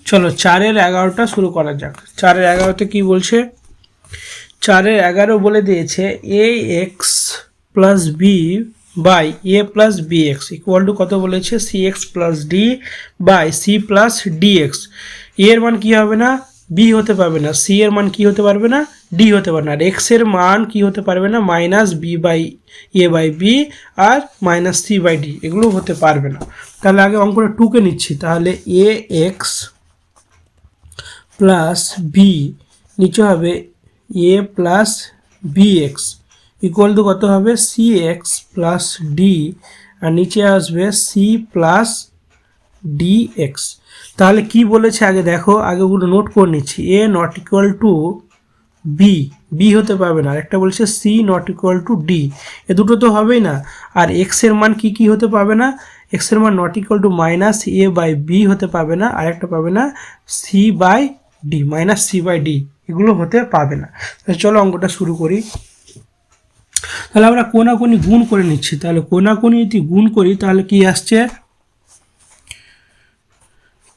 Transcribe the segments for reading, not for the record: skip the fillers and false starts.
চলো 4-এর 11টা শুরু করা যাক। 4-এর 11তে কি বলছে? 4-এর 11 বলে দিয়েছে A x plus B by A plus B X equal to কত বলেছে? C x plus D by C plus D X. এর মান কি হবে না? বি হতে পারবে না। সি এর মান কি হতে পারবে না? ডি হতে পারবে না। আর এক্স এর মান কি হতে পারবে না? Minus b by a by b আর মাইনাস সি বাই ডি, এগুলো হতে পারবে না। তাহলে আগে অঙ্কটা টুকে নিচ্ছি। তাহলে এ এক্স প্লাস বি নিচে হবে A plus B X equal to কত হবে? সি এক্স প্লাস ডি আর নিচে আসবে সি প্লাস ডি এক্স। তাহলে কি বলেছে আগে দেখো, আগে ওগুলো নোট করে নিচ্ছি। A not equal to B, B হতে পারবে না। আরেকটা বলছে C not equal to D, এ দুটো তো হবেই না। আর এক্সের মান কি কি হতে পারবে না? এক্সের মান not equal to minus a by b হতে পারবে না। আরেকটা পাবে না c by d, minus c by d, এগুলো হতে পারবে না। তাহলে চলো অঙ্কটা শুরু করি। তাহলে আমরা কোনাকুনি গুণ করে নিচ্ছি। তাহলে কোনাকুনি যদি গুণ করি তাহলে কি আসছে?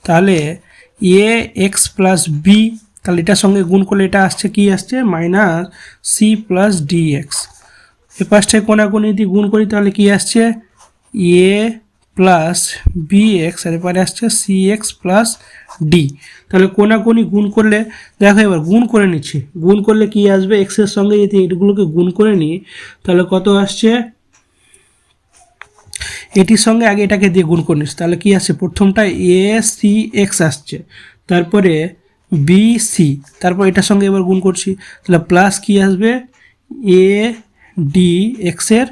তাহলে এ এক্স প্লাস বি, তাহলে এটার সঙ্গে গুণ করলে এটা আসছে কি আসছে? Minus C plus D X. এ পাশটায় কোনাকুনি যদি গুণ করি তাহলে কি আসছে? এ প্লাস বি এক্স আর এপারে আসছে সি এক্স প্লাস ডি। তাহলে কোনাকুনি গুণ করলে দেখো, এবার গুণ করে নিচ্ছি। গুণ করলে কি আসবে? এক্সের সঙ্গে যদি এগুলোকে গুণ করে নিই তাহলে কত আসছে? এটির সঙ্গে আগে এটাকে দিয়ে গুণ করে নিচ্ছি। তাহলে কি আসছে? প্রথমটা এ সি এক্স আসছে, তারপরে বি সি, তারপর এটার সঙ্গে এবার গুণ করছি। তাহলে প্লাস কি আসবে? এ ডি এক্সের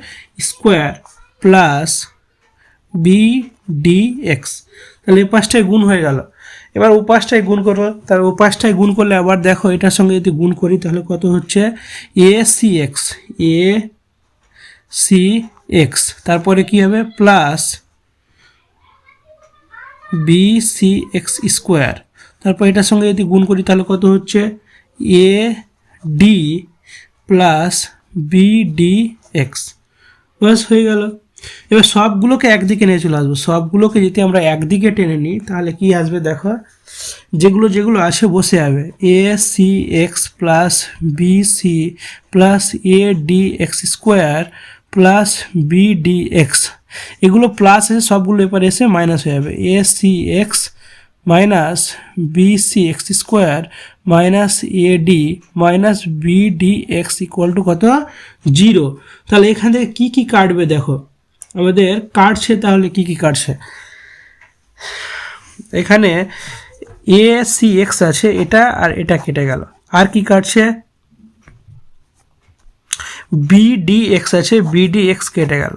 square plus b d x. তাহলে এই পাশটায় গুণ হয়ে গেল। এবার ও পাশটায় গুণ করবো। তাহলে ও পাশটায় গুণ করলে আবার দেখো এটার সঙ্গে যদি গুণ করি তাহলে কত হচ্ছে? A c x, a c x, তারপরে কি হবে? Plus b c x square, তারপর এটার সঙ্গে যদি গুণ করি তাহলে কত হচ্ছে? A d plus b d x. বাস হয়ে গেল। এবার সবগুলোকে একদিকে নিয়ে চলে আসবো। সবগুলোকে যদি আমরা একদিকে টেনে নিই তাহলে কি আসবে দেখো, যেগুলো যেগুলো আসে বসে যাবে। A c x plus b c plus a d x square plus b d x, এগুলো প্লাস এসে সবগুলো এপারে এসে মাইনাস হয়ে যাবে। A c x minus b c x square minus a d minus b d x equal to কত? 0। তাহলে এখান থেকে কী কী কাটবে দেখো, আমাদের কাটছে। তাহলে কি কি কাটছে? এখানে এ সি এক্স আছে, এটা আর এটা কেটে গেল। আর কি কাটছে? বি ডি এক্স আছে, বি ডি এক্স কেটে গেল।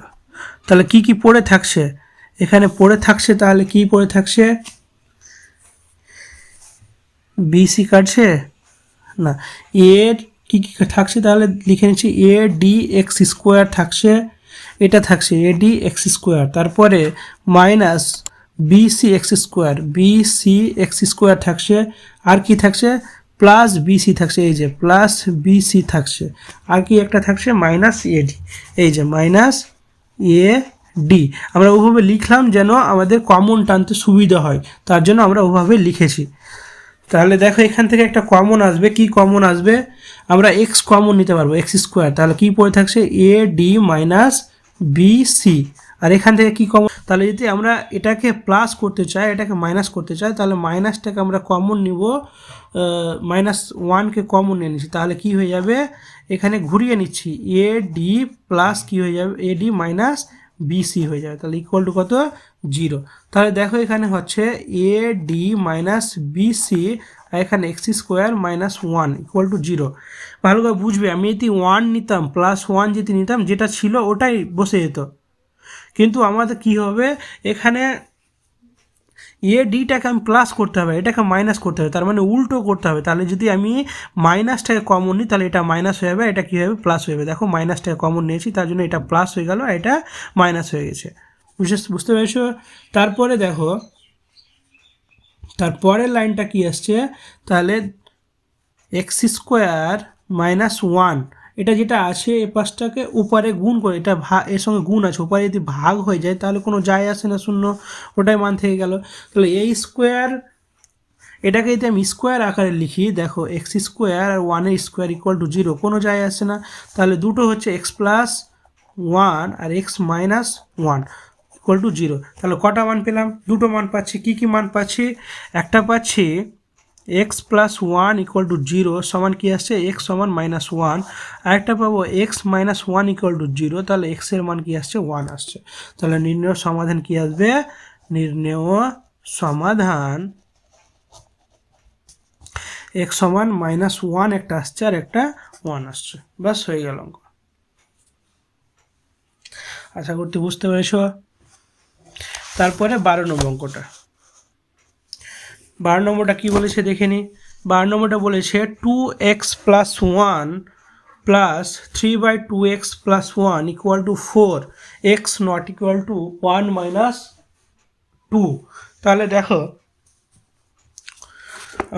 তাহলে কি কি পড়ে থাকছে? এখানে পড়ে থাকছে, তাহলে কি পড়ে থাকছে? বিসি কাটছে না, এর কি কি থাকছে তাহলে লিখে নিচ্ছি। এ ডি এক্স স্কোয়ার থাকছে, এটা থাকছে এ ডি এক্স স্কোয়ার, তারপরে minus b c x square, b c x square থাকছে। আর কি থাকছে? প্লাস বিসি থাকছে, এই যে প্লাস বিসি থাকছে। আর কি একটা থাকছে? মাইনাস এ ডি, এই যে মাইনাস এ ডি। আমরা ওভাবে লিখলাম যেন আমাদের কমন টানতে সুবিধা হয়, তার জন্য আমরা ওভাবে লিখেছি। তাহলে দেখো এখান থেকে একটা কমন আসবে। কি কমন আসবে? আমরা এক্স কমন নিতে পারবো, এক্স স্কোয়ার। তাহলে কি পড়ে থাকছে? A d minus b c. আর এখান থেকে কি কমন? তাহলে যদি আমরা এটাকে প্লাস করতে চাই, এটাকে মাইনাস করতে চাই, তাহলে মাইনাসটাকে আমরা কমন নিব, -1কে কমন নিয়ে নিচ্ছি। তাহলে কি হয়ে যাবে? এখানে ঘুরিয়ে নিচ্ছি, এ ডি প্লাস কি হয়ে যাবে? এ ডি মাইনাস বিসি হয়ে যাবে। তাহলে ইকুয়াল টু কত? 0। তাহলে দেখো এখানে হচ্ছে এ ডি মাইনাস বিসি আর এখানে x square minus 1 equal to 0। ভালো করে বুঝবে, আমি যদি 1 নিতাম, +1 যদি নিতাম, যেটা ছিল ওটাই বসে যেত। কিন্তু আমাদের কি হবে? এখানে এ ডিটাকে আমি প্লাস করতে হবে, এটাকে মাইনাস করতে হবে, তার মানে উল্টো করতে হবে। তাহলে যদি আমি মাইনাসটাকে কমন নিই তাহলে এটা মাইনাস হয়ে যাবে, এটা কী হবে? প্লাস হয়ে যাবে। দেখো মাইনাসটাকে কমন নিয়েছি, তার জন্য এটা প্লাস হয়ে গেল, এটা মাইনাস হয়ে গেছে। বুঝতে পেরেছো? তারপরে দেখো তারপরের লাইনটা কি আসছে? তাহলে এক্স স্কোয়ার মাইনাস 1, এটা যেটা আছে এ পাশটাকে উপরে গুণ করে, এটা এর সঙ্গে গুণ আছে, উপরে যদি ভাগ হয়ে যায় তাহলে কোনো যায় আসে না, শূন্য, ওটাই মান থেকে গেল। তাহলে এ স্কোয়ার এটাকে যদি আমি স্কোয়ার আকারে লিখি, দেখো এক্স স্কোয়ার আর ওয়ানের স্কোয়ার ইকুয়াল টু জিরো, কোনো যায় আসছে না, তাহলে দুটো হচ্ছে এক্স প্লাস ওয়ান আর x minus one equal to zero. তাহলে কটা মান পেলাম? দুটো মান পাচ্ছি। কী কী মান পাচ্ছি? একটা পাচ্ছি x plus one equal to zero সমান কী আসছে? এক্স সমান মাইনাস ওয়ান। আরেকটা পাবো x minus one equal to zero, তাহলে এক্সের মান কী আসছে? ওয়ান আসছে। তাহলে নির্ণেয় সমাধান কী আসবে? নির্ণেয় সমাধান এক্স সমান মাইনাস ওয়ান একটা আসছে আর একটা ওয়ান আসছে। ব্যাস হয়ে গেল অঙ্ক। আশা করতে বুঝতে পেরেছ। তারপরে 12 নম্বর অঙ্কটা। 12 নম্বরটা কী বলেছে দেখে নি। 12 নম্বরটা বলেছে 2x plus one plus 3/2x plus one equal two 4, x not equal two 1 minus 2। তাহলে দেখো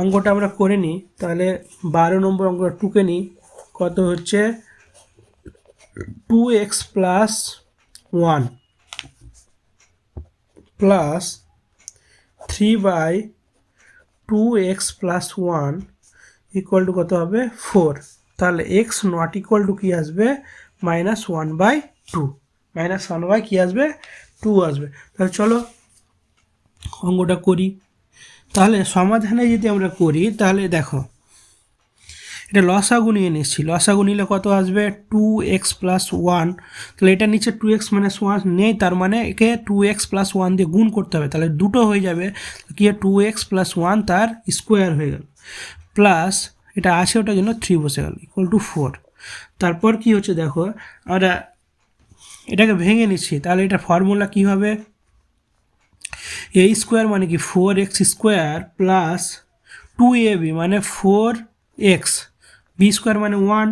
অঙ্কটা আমরা করে নিই। তাহলে 12 নম্বর অঙ্কটা টুকে নিই। কত হচ্ছে? 2x plus one plus 3/2x plus one equal to কত হবে? 4। তাহলে এক্স নট ইকুয়াল টু কী আসবে? মাইনাস 1/2। মাইনাস 1 কী আসবে? 2 আসবে। তাহলে চলো অঙ্কটা করি। তাহলে সমাধানে যদি আমরা করি, তাহলে দেখো এটা লসাগু নিয়ে নিচ্ছি। লসাগু নিলে কত আসবে? 2x plus one. তাহলে এটা নিচে 2x মাইনাস ওয়ান নেই, তার মানে একে 2x প্লাস ওয়ান দিয়ে গুণ করতে হবে। তাহলে দুটো হয়ে যাবে, কি 2x প্লাস ওয়ান তার স্কোয়ার হয়ে গেল, প্লাস এটা আছে ওটার জন্য 3 বসে গেল ইকুয়াল টু 4। তারপর কি হচ্ছে দেখো, আমরা এটাকে ভেঙে নিচ্ছি। তাহলে এটা ফর্মুলা কী হবে? এ স্কোয়ার মানে কি 4x স্কোয়ার প্লাস 2ab মানে 4x, বি স্কোয়ার মানে 1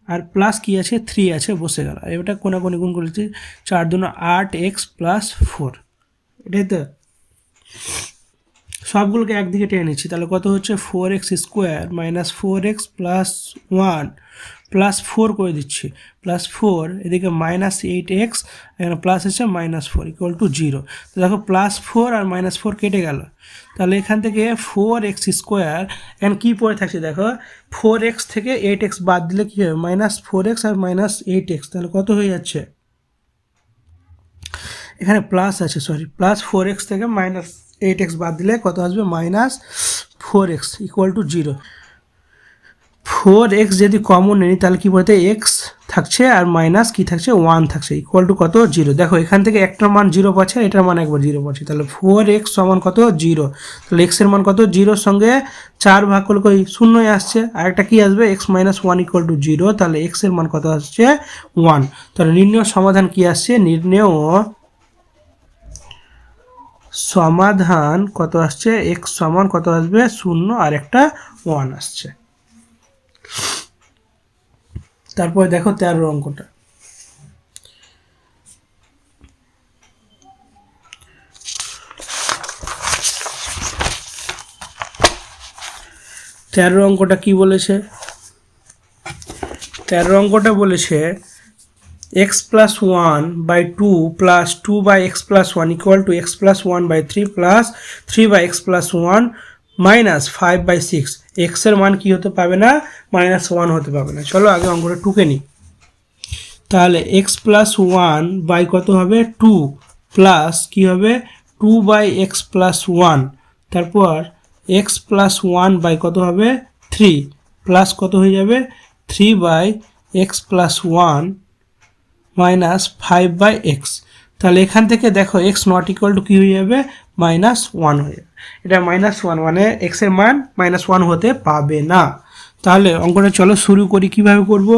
আর প্লাস কি আছে? 3 আছে, বসে গেল। এটা কোনাকুনি গুণ করেছি, 4 2 8x প্লাস 4। এটাই তো, সবগুলোকে একদিকে টেনে নিচ্ছি। তাহলে কত হচ্ছে? 4x square minus 4x plus 1 plus 4 করে দিচ্ছি, প্লাস 4 এদিকে মাইনাস 8x, এখানে প্লাস হচ্ছে মাইনাস 4 ইকুয়াল টু 0। তো দেখো প্লাস 4 আর মাইনাস 4 কেটে গেল। তাহলে এখান থেকে 4x স্কোয়ার, এখানে কী পড়ে থাকছে দেখো, 4x থেকে 8x বাদ দিলে কী হবে? মাইনাস 4x আর মাইনাস 8x। তাহলে কত হয়ে যাচ্ছে? এখানে প্লাস আছে, সরি, প্লাস 4x থেকে মাইনাস 8x বাদ দিলে কত আসবে? Minus 4x equal to 0। 4x যদি কমন নিই তাহলে কী বলতে? এক্স থাকছে আর মাইনাস কী থাকছে? 1 থাকছে ইকুয়াল টু কত? 0। দেখো এখান থেকে একটার মান 0 পাচ্ছে, এটার মান একবার 0 পাচ্ছে। তাহলে 4x সমান কত? 0। তাহলে এক্সের মান কত? 0-র সঙ্গে 4 ভাগ করলে কই? 0 আসছে। আরেকটা কী আসবে? x minus 1 equal to 0। তাহলে এক্সের মান কত আসছে? 1। তাহলে নির্ণেয় সমাধান কী আসছে? নির্ণেয় সমাধান কত আসছে? x সমান কত আসবে? 0 আর একটা 1 আসছে। তারপরে দেখো 13 অঙ্কটা। 13 অঙ্কটা কি বলেছে? 13 অঙ্কটা বলেছে x plus 1/2 plus 2/x plus 1 equal two x plus 1/3 plus 3/x plus 1 minus 5/6। এক্সের মান কি হতে পাবে না? মাইনাস 1 হতে পাবে না। চলো আগে অঙ্কটা টুকে নিই। তাহলে x প্লাস 1 কত হবে? 2 প্লাস কী হবে? 2/x প্লাস 1, তারপর x প্লাস 1 কত হবে? 3 প্লাস কত হয়ে যাবে? 3/x plus 1 minus 5/x। তাহলে এখান থেকে দেখো x নট ইকুয়াল টু কী হয়ে যাবে? মাইনাস 1 হয়ে যাবে। এটা মাইনাস 1 মানে এক্সের মান মাইনাস 1 হতে পাবে না। তাহলে অঙ্কটা চলো শুরু করি। কিভাবে করব?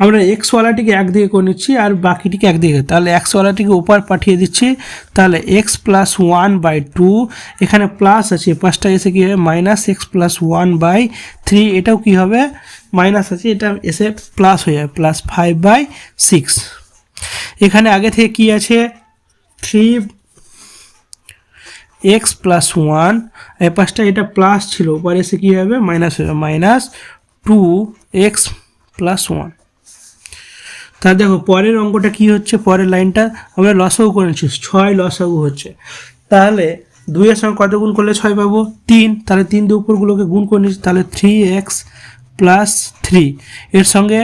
আমরা এক্সওয়ালাটিকে একদিকে করে নিচ্ছি আর বাকিটিকে একদিকে। তাহলে এক্সওয়ালাটিকে ওপার পাঠিয়ে দিচ্ছি। তাহলে এক্স প্লাস 1/2, এখানে প্লাস আছে, পাঁচটা এসে কী হবে? মাইনাস এক্স প্লাস 1/3, এটাও কী হবে? মাইনাস আছে, এটা এসে প্লাস হয়ে যাবে, প্লাস 5/6। এখানে আগে থেকে কি আছে? 3x প্লাস 1, এই পাঁচটা এটা প্লাস ছিল, ওপারে এসে কী হবে? মাইনাস হয়ে যাবে, মাইনাস 2x প্লাস 1। তা দেখো পরের অঙ্কটা কি হচ্ছে? পরের লাইনটা আমরা লসাগু করে নিচ্ছি, 6 লসাগু হচ্ছে। তাহলে 2 এর সঙ্গে কত গুণ করলে 6 পাবো 3, তাহলে 3 দিয়ে উপরগুলোকে গুণ করে নিচ্ছি, তাহলে 3x প্লাস 3 এর সঙ্গে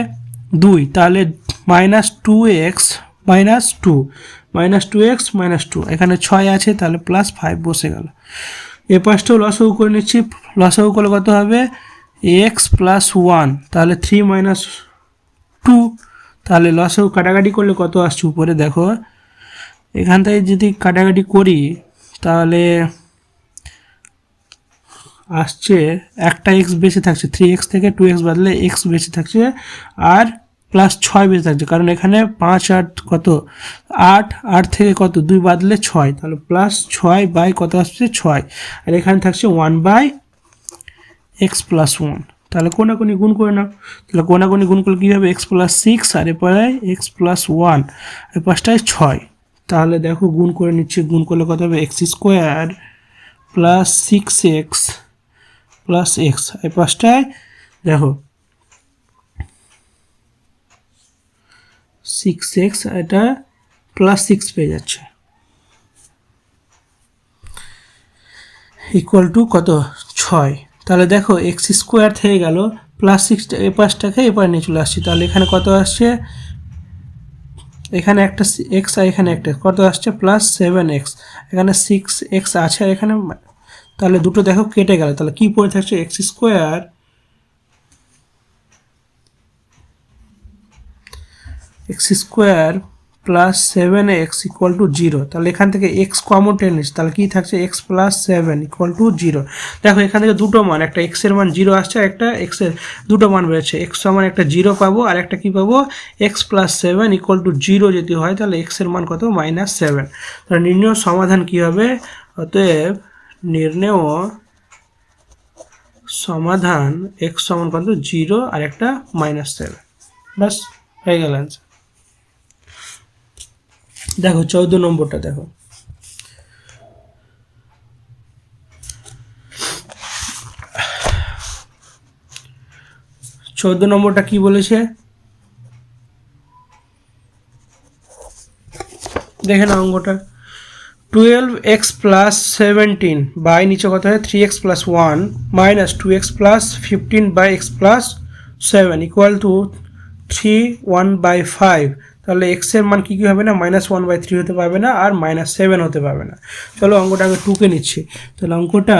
2, তাহলে -2x মাইনাস 2 -2x মাইনাস 2, এখানে 6 আছে তাহলে প্লাস 5 বসে গেল। এ পাশটাও লসাগু করে নিচ্ছি, লসাগু করলে কত হবে x প্লাস 1, তাহলে 3 মাইনাস 2, তাহলে লসাগু কাটাকাটি করলে কত আসছে উপরে দেখো, এখান থেকে যদি কাটাকাটি করি তাহলে আসছে একটা x বেশি থাকছে, 3x থেকে 2x বাদলে x বেশি থাকছে আর প্লাস 6 বেশি থাকছে, কারণ এখানে 5 8 কত 8, 8 থেকে কত 2 বাদলে 6, তাহলে প্লাস 6 বাই কত আসছে 6, আর এখানে থাকছে 1 বাই x প্লাস 1, তাহলে কোনাকুনি গুণ করে নাও, তাহলে কোনাকুনি গুণ করলে কী হবে x প্লাস 6 আর এরপরে x প্লাস 1, এই পাশটায় 6, তাহলে দেখো গুণ করে নিচ্ছি, গুণ করলে কত হবে x square plus 6x plus x, এই পাশটায় দেখো 6x এটা প্লাস 6 পেয়ে যাচ্ছে, ইকুয়াল টু কত 6, তাহলে দেখো x স্কোয়ার থেকে গেল প্লাস 6, এই পাশটাকে এপারে নিয়ে চলে আসছি, তাহলে এখানে কত আসছে, এখানে একটা x আর এখানে একটা কত আসছে প্লাস 7x, এখানে 6x আছে আর এখানে, তাহলে দুটো দেখো কেটে গেল, তাহলে কি পড়ে থাকছে x square plus 7x equal to 0, তাহলে এখান থেকে x কমন টেনে নিচ্ছে, তাহলে কি থাকছে x প্লাস 7 ইকুয়াল টু 0, দেখো এখান থেকে দুটো মান, একটা x এর মান 0 আসছে, একটা x এর দুটো মান বেরোচ্ছে, x সমান একটা 0 পাবো আর একটা কি পাবো x প্লাস 7 ইকুয়াল টু 0 যদি হয় তাহলে x এর মান কত -7, তাহলে নির্ণয় সমাধান কি হবে, অতএব নির্ণয় সমাধান x সমান কত 0 আর একটা -7, বাস হয়ে গেল অ্যান্সার। দেখো 14 নম্বরটা দেখো, নম্বরটা কি বলেছে দেখে না অঙ্কটা, 12x প্লাস 17 বাই নিচে কত হয় 3x plus 1 minus 2x plus 15 by x plus 7 equal to 3 1/5, তাহলে x এর মান কী হবে না -1/3 হতে পারবে না আর -7 হতে পারবে না। চলো অঙ্কটা আগে 2কে নিচ্ছি, তাহলে অঙ্কটা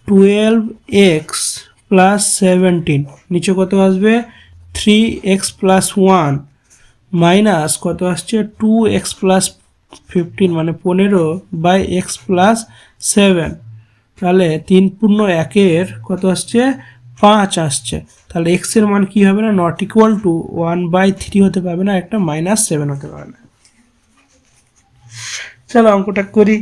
12x প্লাস 17 নিচে কত আসবে 3x প্লাস 1 মাইনাস কত আসছে 2x প্লাস 15 মানে 15 বাই x প্লাস 7, তাহলে 3 পূর্ণ 1 কত আসছে 5 আসছে, তাহলে x এর মান কি হবে না নট ইকুয়াল টু 1/3 হতে পারবে না, একটা -7 হতে পারবে না। চলো অঙ্কটা করি,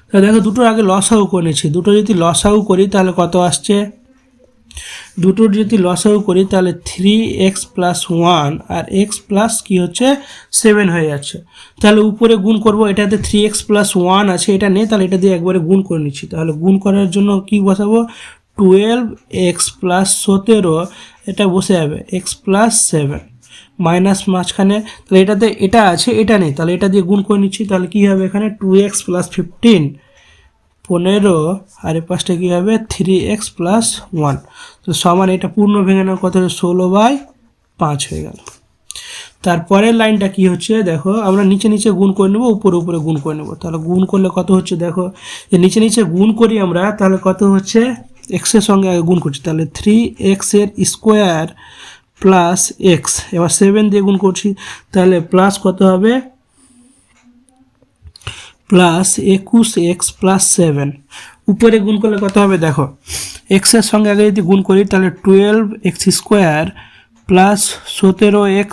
তা দেখো দুটোর আগে লসাগু করে নিচ্ছি, দুটো যদি লসাগু করি তাহলে কত আসছে, দুটোর যদি লসাগু করি তাহলে 3x প্লাস 1 আর x প্লাস কি হচ্ছে 7 হয়ে যাচ্ছে, তাহলে উপরে গুণ করব, এটাতে 3x প্লাস 1 আছে এটা নেই, তাহলে এটা দিয়ে একবারে গুণ করে নিচ্ছি, তাহলে গুণ করার জন্য কি বসাবো 12x প্লাস 17 এটা বসে যাবে x প্লাস 7 মাইনাস মাঝখানে, তাহলে এটাতে এটা আছে এটা নেই, তাহলে এটা দিয়ে গুণ করে নিচ্ছি, তাহলে কি হবে এখানে 2x প্লাস 15 15 আর এর পাশটা কী হবে 3x প্লাস 1, তো সমান এটা পূর্ণ ভেঙে নেওয়ার কত 16/5 হয়ে গেল। তারপরের লাইনটা কি হচ্ছে দেখো, আমরা নিচে নিচে গুণ করে নেব, উপরে উপরে গুণ করে নেব, তাহলে গুণ করলে কত হচ্ছে দেখো, যে নিচে নিচে গুণ করি আমরা তাহলে কত হচ্ছে x এর সঙ্গে আগে গুণ করছি, তাহলে 3x এর স্কোয়ার প্লাস x, এবার 7 দিয়ে গুণ করছি, তাহলে প্লাস কত হবে প্লাস 21x প্লাস 7, উপরে গুণ করলে কত হবে দেখো, x এর সঙ্গে আগে যদি গুণ করি তাহলে 12x স্কোয়ার প্লাস 17x,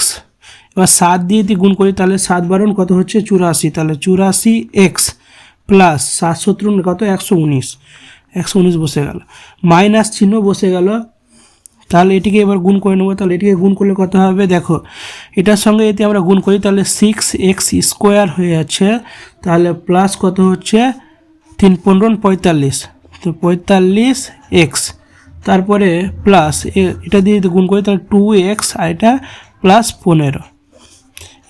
এবার 7 দিয়ে যদি গুণ করি তাহলে 7 বারণ কত হচ্ছে 84, তাহলে 84x প্লাস 7 17 কত 119 বসে গেল, মাইনাস চিহ্ন বসে গেল, তাহলে এটিকে এবার গুণ করে নেবো, তাহলে এটিকে গুণ করলে কত হবে দেখো, এটার সঙ্গে যদি আমরা গুণ করি তাহলে 6x স্কোয়ার হয়ে যাচ্ছে, তাহলে প্লাস কত হচ্ছে 3 15 45, তো 45x, তারপরে প্লাস এটা দিয়ে যদি গুণ করি তাহলে 2x আর এটা প্লাস 15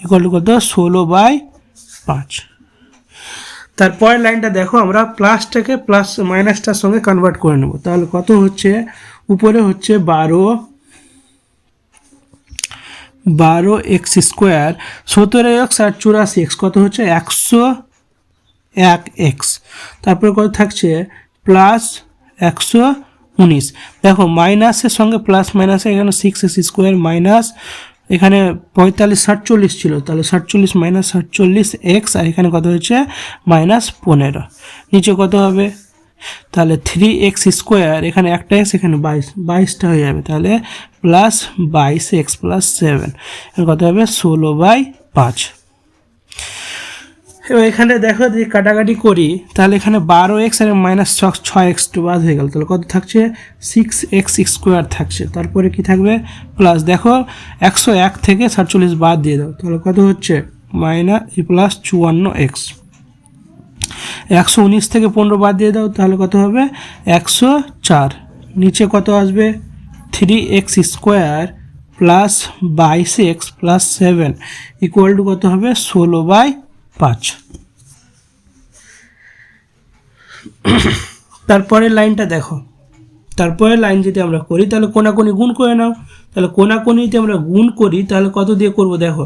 ইকুয়াল টু কত 16/5, তারপরের লাইনটা দেখো, আমরা প্লাসটাকে প্লাস মাইনাসটার সঙ্গে কনভার্ট করে নেব। তাহলে কত হচ্ছে, উপরে হচ্ছে 12x স্কোয়ার, 17x আর 84x কত হচ্ছে 101x। তারপরে কত থাকছে প্লাস 119। দেখো মাইনাসের সঙ্গে প্লাস মাইনাসে এখানে 6x স্কোয়ার মাইনাস, এখানে 45 47 ছিল, তাহলে 47 মাইনাস 47x, আর এখানে কত হচ্ছে -15। নিচে কত হবে, তাহলে 3x স্কোয়ার, এখানে একটা এক্স, এখানে 22টা হয়ে যাবে, তাহলে প্লাস 22x প্লাস 7, এখানে কত হবে 16/5। এবার এখানে দেখো যদি কাটাকাটি করি, তাহলে এখানে 12x আর -6x টু বাদ হয়ে গেল, তাহলে কত থাকছে 6x স্কোয়ার থাকছে। তারপরে কি থাকবে প্লাস, দেখো 101 থেকে 47 বাদ দিয়ে দাও, তাহলে কত হচ্ছে প্লাস 54x। 119 থেকে 15 বাদ দিয়ে দাও, তাহলে কত হবে 104। নিচে কত আসবে 3x square plus 22x plus 7 equal to কত হবে 16/5। তারপরের লাইনটা দেখো, তারপরের লাইন যদি আমরা করি তাহলে কোনাকুনি গুণ করে নাও। তাহলে কোনাকুনিতে আমরা গুণ করি, তাহলে কত দিয়ে করব দেখো,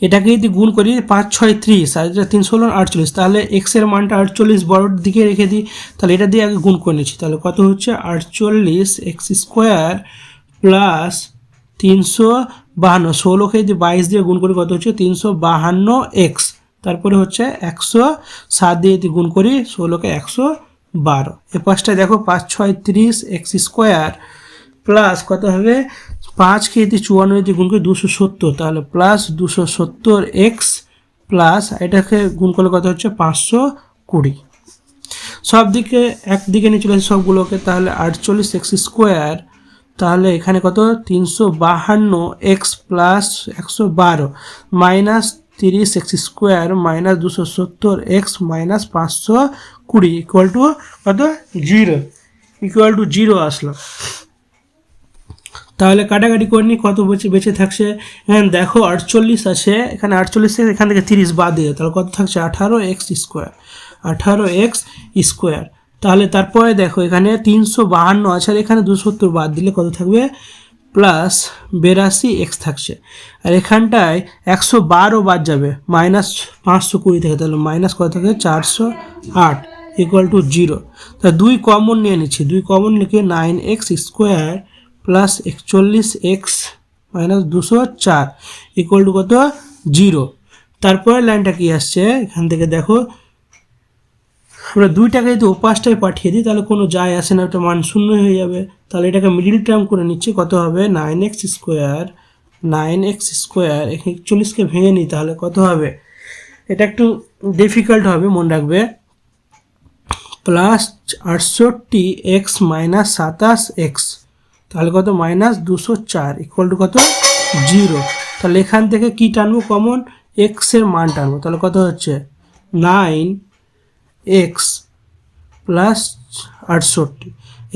এটাকে যদি গুণ করি 5 6 30 আর এটা 3 16 48, তাহলে x এর মানটা 48 বড়োর দিকে রেখে দিই, তাহলে এটা দিয়ে আগে গুণ করে নিচ্ছি। তাহলে কত হচ্ছে 48x স্কোয়ার প্লাস 352, 16কে যদি 22 দিয়ে গুণ করি কত হচ্ছে 352x। তারপরে হচ্ছে 107 দিয়ে যদি গুণ করি 16কে 112। এ পাশটা দেখো 5 6 30x স্কোয়ার প্লাস কত হবে 5কে যদি 54 দিয়ে গুণ করি 270, তাহলে প্লাস 270x প্লাস এটাকে গুণ করলে কত হচ্ছে 520। সব দিকে একদিকে নিয়ে চলে আসে সবগুলোকে, তাহলে 48x স্কোয়ার, তাহলে এখানে কত 352x plus 112 minus 30x square minus 270x minus 520 equal to কত 0, ইকুয়াল টু 0 আসলো। তাহলে কাটাকাটি করে নিই, কত বেঁচে থাকছে, এখানে দেখো 48 আছে, এখানে 48 থেকে এখান থেকে 30 বাদ দিয়ে, তাহলে কত থাকছে 18x স্কোয়ার, 18x স্কোয়ার। তাহলে তারপরে দেখো এখানে 352 আছে, আর এখানে 270 বাদ দিলে কত থাকবে প্লাস 82x থাকছে, আর এখানটায় 112 বাদ যাবে মাইনাস 520 থেকে, তাহলে মাইনাস কত থাকে 408 ইকুয়াল টু 0। তাহলে 2 কমন নিয়ে নিচ্ছি, 2 কমন লিখে 9x square plus 41x minus 204 equal to কত 0। তারপরে লাইনটা কি আসছে, এখান থেকে দেখো আমরা 2টাকে যদি ওপাশটায় পাঠিয়ে দিই তাহলে কোনো যায় আসে না, একটা মান শূন্য হয়ে যাবে। তাহলে এটাকে মিডিল টার্ম করে নিচ্ছি, কত হবে 9x স্কোয়ার, 9x স্কোয়ার, 41কে ভেঙে নিই তাহলে কত হবে, এটা একটু ডিফিকাল্ট হবে মনে রাখবে, প্লাস 68x মাইনাস 27x, তাহলে কত মাইনাস 204 ইকুয়াল টু কত 0। তাহলে এখান থেকে কি টানবো কমন, এক্স এর মান টানবো, তাহলে কত হচ্ছে 9x প্লাস 68,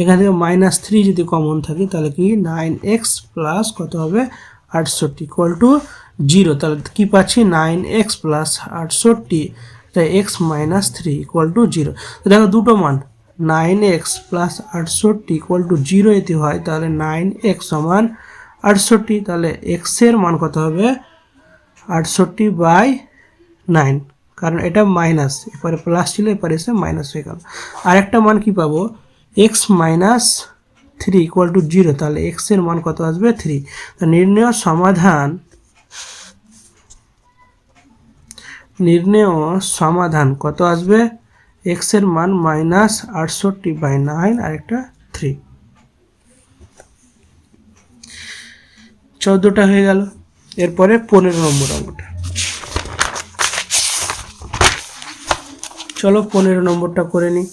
এখান থেকে -3 যদি কমন থাকে তাহলে কি 9x প্লাস কত হবে 68 ইকুয়াল টু 0। তাহলে কি পাচ্ছি 9x প্লাস 68, তাই x মাইনাস 3 ইকুয়াল টু 0। তো দেখো দুটো মান 9x প্লাস 68 ইকুয়াল টু 0 এতে হয়, তাহলে 9x সমান 68, তাহলে x এর মান কত হবে 68/9, কারণ এটা মাইনাস, এরপরে প্লাস ছিল এরপরে এসে মাইনাস হয়ে গেল। আর একটা মান কি পাবো x মাইনাস 3 ইকুয়াল টু 0, তাহলে x এর মান কত আসবে 3। তা নির্ণয় সমাধান কত আসবে, x এর মান -68/9 আর একটা 3, 14টা হয়ে গেল। এরপরে 15 নম্বর অঙ্কটা, চলো 15 নম্বরটা করে নিই।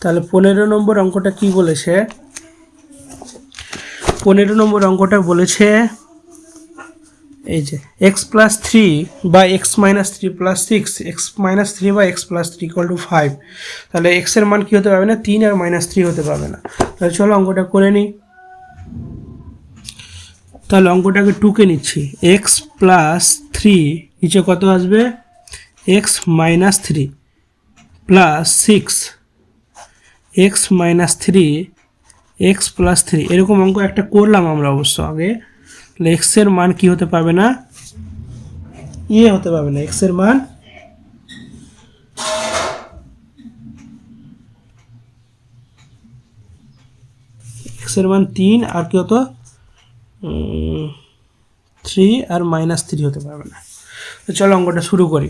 তাহলে 15 নম্বর অঙ্কটা কি বলেছে, 15 নম্বর অঙ্কটা বলেছে এই যে x প্লাস 3 বা x minus 3 plus 6, x minus 3 বা x প্লাস 3 ইকুয়াল টু 5। তাহলে x এর মান কি হতে পারবে না 3 আর -3 হতে পারবে না। তাহলে চলো অঙ্কটা করে নিই। তাহলে অঙ্কটাকে 2কে নিচ্ছি, x প্লাস 3 নিচে কত আসবে x minus three plus six x minus three x plus three, এরকম অঙ্ক একটা করলাম আমরা অবশ্য আগে। তাহলে এক্সের মান কি হতে পারবে না, হতে পারবে না, এক্সের মান এক্সের মান 3 আর কি হতো 3 আর -3 হতে পারবে না। তো চলো অঙ্কটা শুরু করি।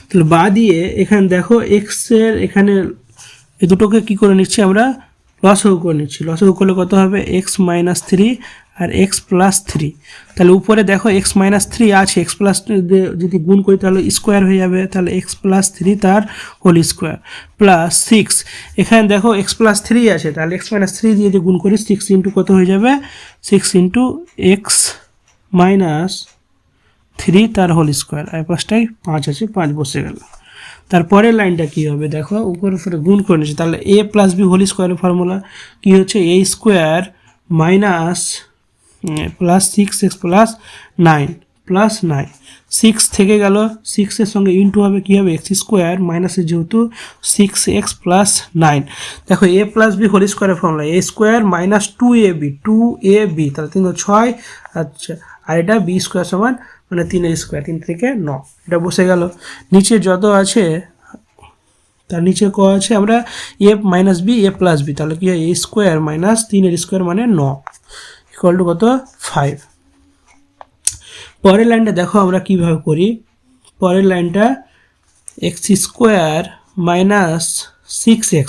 তাহলে বা দিয়ে এখানে দেখো এক্সের এখানে এই দুটোকে কি করে নিচ্ছি আমরা, লসাগু করে নিচ্ছি। লসাগু করলে কত হবে, এক্স মাইনাস থ্রি আর এক্স প্লাস থ্রি। তাহলে উপরে দেখো এক্স মাইনাস থ্রি আছে, এক্স প্লাস যদি গুণ করি তাহলে স্কোয়ার হয়ে যাবে, তাহলে এক্স প্লাস থ্রি তার হোল স্কোয়ার প্লাস সিক্স। এখানে দেখো এক্স প্লাস থ্রি আছে, তাহলে এক্স মাইনাস থ্রি দিয়ে যদি গুণ করি 6 ইন্টু কত হয়ে যাবে, 6 ইন্টু এক্স মাইনাস থ্রি তার হোল স্কোয়ার। আর পাঁচটায় 5 আছে, 5 বসে গেল। তারপরের লাইনটা কি হবে দেখো, উপরে উপরে গুণ করে নিচ্ছে, তাহলে এ প্লাস বি হোল স্কোয়ারের ফর্মুলা কি হচ্ছে, a square minus plus 6x plus 9 plus 9, 6 থেকে গেল, 6-এর সঙ্গে ইন্টু হবে কি হবে, এক্স স্কোয়ার মাইনাসের যেহেতু 6x প্লাস 9। দেখো এ প্লাস বি হোল স্কোয়ারের ফর্মুলা এ স্কোয়ার মাইনাস 2ab, তাহলে 3 6, আচ্ছা, আর এটা বি স্কোয়ার সমান মানে 3 স্কোয়ার, 3 থেকে 9, এটা বসে গেল। নিচে যত আছে তার নিচে ক আছে, আমরা এ minus B A plus b, তাহলে কি হয় এ স্কোয়ার মাইনাস 3 স্কোয়ার মানে 9 ইকুয়াল টু কত 5। পরের লাইনটা দেখো আমরা কিভাবে করি, পরের লাইনটা এক্স স্কোয়ার মাইনাস 6x,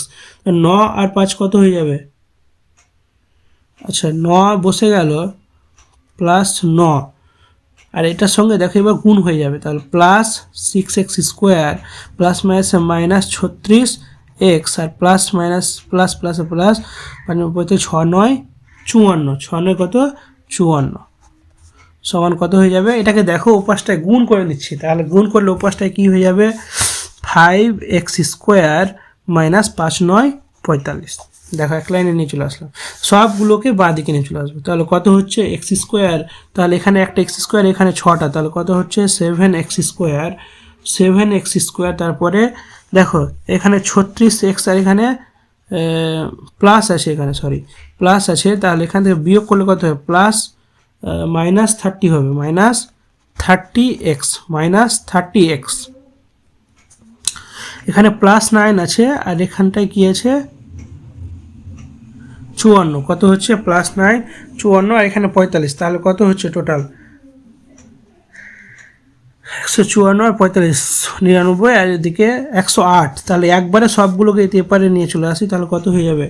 9 আর 5 কত হয়ে যাবে, আচ্ছা 9 বসে গেল প্লাস 9, আর এটার সঙ্গে দেখো এবার গুণ হয়ে যাবে, তাহলে plus 6x square plus minus minus 36x আর plus minus plus plus plus মানে 6 9 54, 6 9 কত 54 সমান কত হয়ে যাবে, এটাকে দেখো ওপাশটায় গুণ করে দিচ্ছি, তাহলে গুণ করলে ওপাশটায় কি হয়ে যাবে 5x স্কোয়ার মাইনাস 5 9 45। দেখো এক লাইনে নিয়ে চলে আসলাম, সবগুলোকে বাঁ দিকে নিয়ে চলে আসবো। তাহলে কত হচ্ছে এক্স স্কোয়ার, তাহলে এখানে একটা এক্স স্কোয়ার, এখানে 6টা, তাহলে কত হচ্ছে 7x স্কোয়ার, 7x স্কোয়ার। তারপরে দেখো এখানে 36x আর এখানে প্লাস আছে, এখানে সরি প্লাস আছে, তাহলে এখান থেকে বিয়োগ করলে কত হবে প্লাস মাইনাস 30 হবে, মাইনাস 30x, এখানে প্লাস 9 আছে আর এখানটায় কি আছে 54, কত হচ্ছে প্লাস 9 54 আর এখানে 45, তাহলে কত হচ্ছে টোটাল 154 আর 45 99 আর এদিকে 108। তাহলে একবারে সবগুলোকে এপারে নিয়ে চলে আসি, তাহলে কত হয়ে যাবে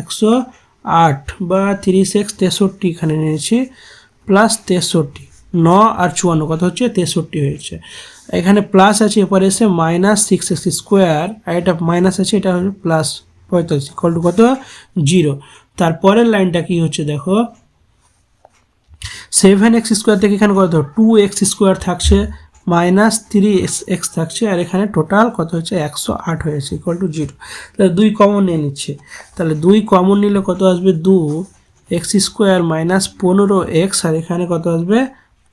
108 বা 30x 63 এখানে নিয়েছি প্লাস 63, 9 আর 54 কত হচ্ছে 63 হয়েছে। এখানে প্লাস আছে, এরপরে এসে মাইনাস 6x স্কোয়ার আর এটা মাইনাস আছে, এটা হচ্ছে প্লাস 45 ইকুয়াল টু কত 0। তারপরের লাইনটা কি হচ্ছে দেখো 7x স্কোয়ার থেকে এখানে কত 2x স্কোয়ার থাকছে মাইনাস 3x থাকছে, আর এখানে টোটাল কত হচ্ছে 108 হয়েছে ইকুয়াল টু 0। তাহলে 2 কমন নিয়ে নিচ্ছে, তাহলে 2 কমন নিলে কত আসবে 2x স্কোয়ার মাইনাস 15x আর এখানে কত আসবে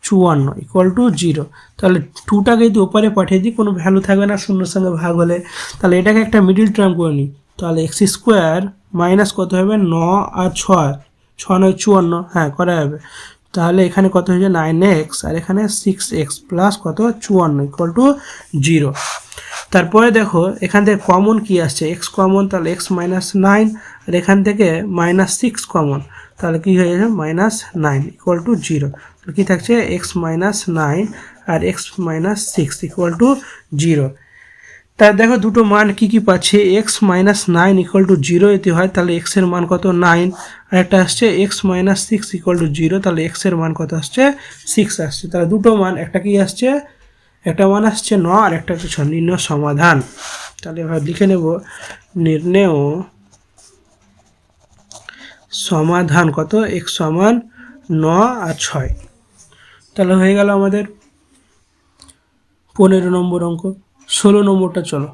54 ইকুয়াল টু 0। তাহলে 2টাকে যদি ওপারে পাঠিয়ে দিই কোনো ভ্যালু থাকবে না শূন্যর সঙ্গে ভাগ হলে, তাহলে এটাকে একটা মিডিল টার্ম করে নিই, তাহলে এক্স স্কোয়ার মাইনাস কত হবে 9 আর 6 9 54, হ্যাঁ করা যাবে। তাহলে এখানে কত হয়েছে 9x আর এখানে 6x প্লাস কত 54 ইকুয়াল টু 0। তারপরে দেখো এখান থেকে কমন কি আসছে এক্স কমন, তাহলে এক্স মাইনাস 9 আর এখান থেকে মাইনাস 6 কমন, তাহলে কি হয়ে যাবে মাইনাস 9 ইকুয়াল টু 0। তাহলে কী থাকছে এক্স মাইনাস 9 আর এক্স মাইনাস 6 ইকুয়াল টু 0। তার দেখো দুটো মান কি কি পাচ্ছে, এক্স মাইনাস 9 ইকুয়াল টু 0 এতে হয়, তাহলে এক্স এর মান কত 9 আর একটা আসছে এক্স মাইনাস 6 ইকুয়াল টু 0, তাহলে এক্স এর মান কত আসছে 6 আসছে। তাহলে দুটো মান, একটা কি আসছে একটা মান আসছে 9 আর একটা হচ্ছে নির্ণয় সমাধান। তাহলে এবার লিখে নেব নির্ণয় সমাধান কত এক্স সমান 9 আর 6। তাহলে হয়ে গেল আমাদের 15 নম্বর অঙ্ক। 16 নম্বরটা চলো,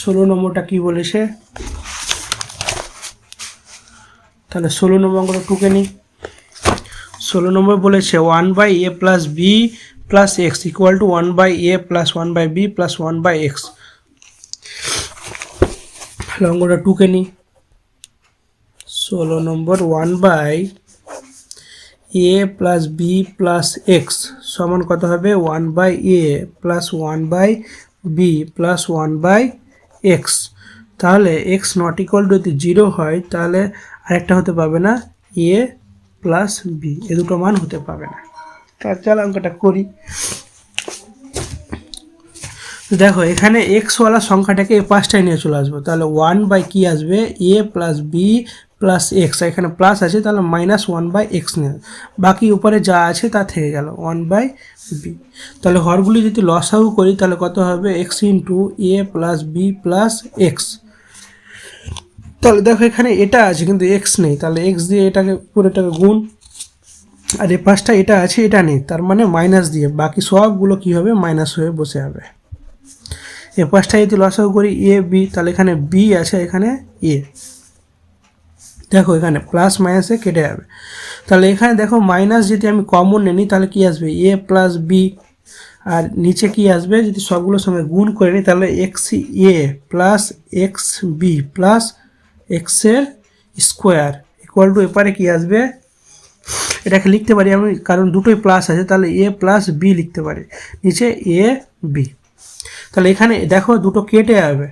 16 নম্বরটা কি বলেছে, তাহলে 16 নম্বর অঙ্কটা টুকে নিই। 16 নম্বর বলেছে 1/a plus b plus x equal to 1/a plus 1/b plus 1/x। অঙ্কটা 2 কে নিই। 16 নম্বর 1/a plus b plus x সমান কত হবে 1/a plus 1/b plus 1/x। তাহলে x নট ইকুয়াল টু যদি 0 হয় তাহলে আরেকটা হতে পারবে না a প্লাস বি, এ দুটো মান হতে পারবে না। তার চলো অঙ্কটা করি। দেখো এখানে এক্সওয়ালা সংখ্যাটাকে এ পাশটায় নিয়ে চলে আসবো, তাহলে 1 কি আসবে a plus b plus x, এখানে প্লাস আছে তাহলে -1/x নেবে, বাকি উপরে যা আছে তা থেকে গেল 1/b। তাহলে হরগুলি যদি লসাগু করি তাহলে কত হবে x into a plus b plus x. তাহলে দেখো এখানে এটা আছে কিন্তু x নেই, তাহলে x দিয়ে এটাকে পুরোটাকে গুণ, আর এ পাশটা এটা আছে এটা নেই, তার মানে মাইনাস দিয়ে বাকি সবগুলো কী হবে মাইনাস হয়ে বসে যাবে। এ পাশটা যদি লসাগু করি a b, তাহলে এখানে b আছে এখানে a, দেখো এখানে প্লাস মাইনাসে কেটে যাবে। তাহলে এখানে দেখো মাইনাস যদি আমি কমন নিই তাহলে কি আসবে a প্লাস বি, আর নিচে কি আসবে যদি সবগুলোর সঙ্গে গুণ করে নিই তাহলে এক্স এ প্লাস এক্স বি প্লাস এক্সের স্কোয়ার ইকুয়াল টু এপারে কি আসবে, এটাকে লিখতে পারি আমি কারণ দুটোই প্লাস আছে, তাহলে এ প্লাস বি লিখতে পারি, নিচে এ বি। তাহলে এখানে দেখো দুটো কেটে যাবে,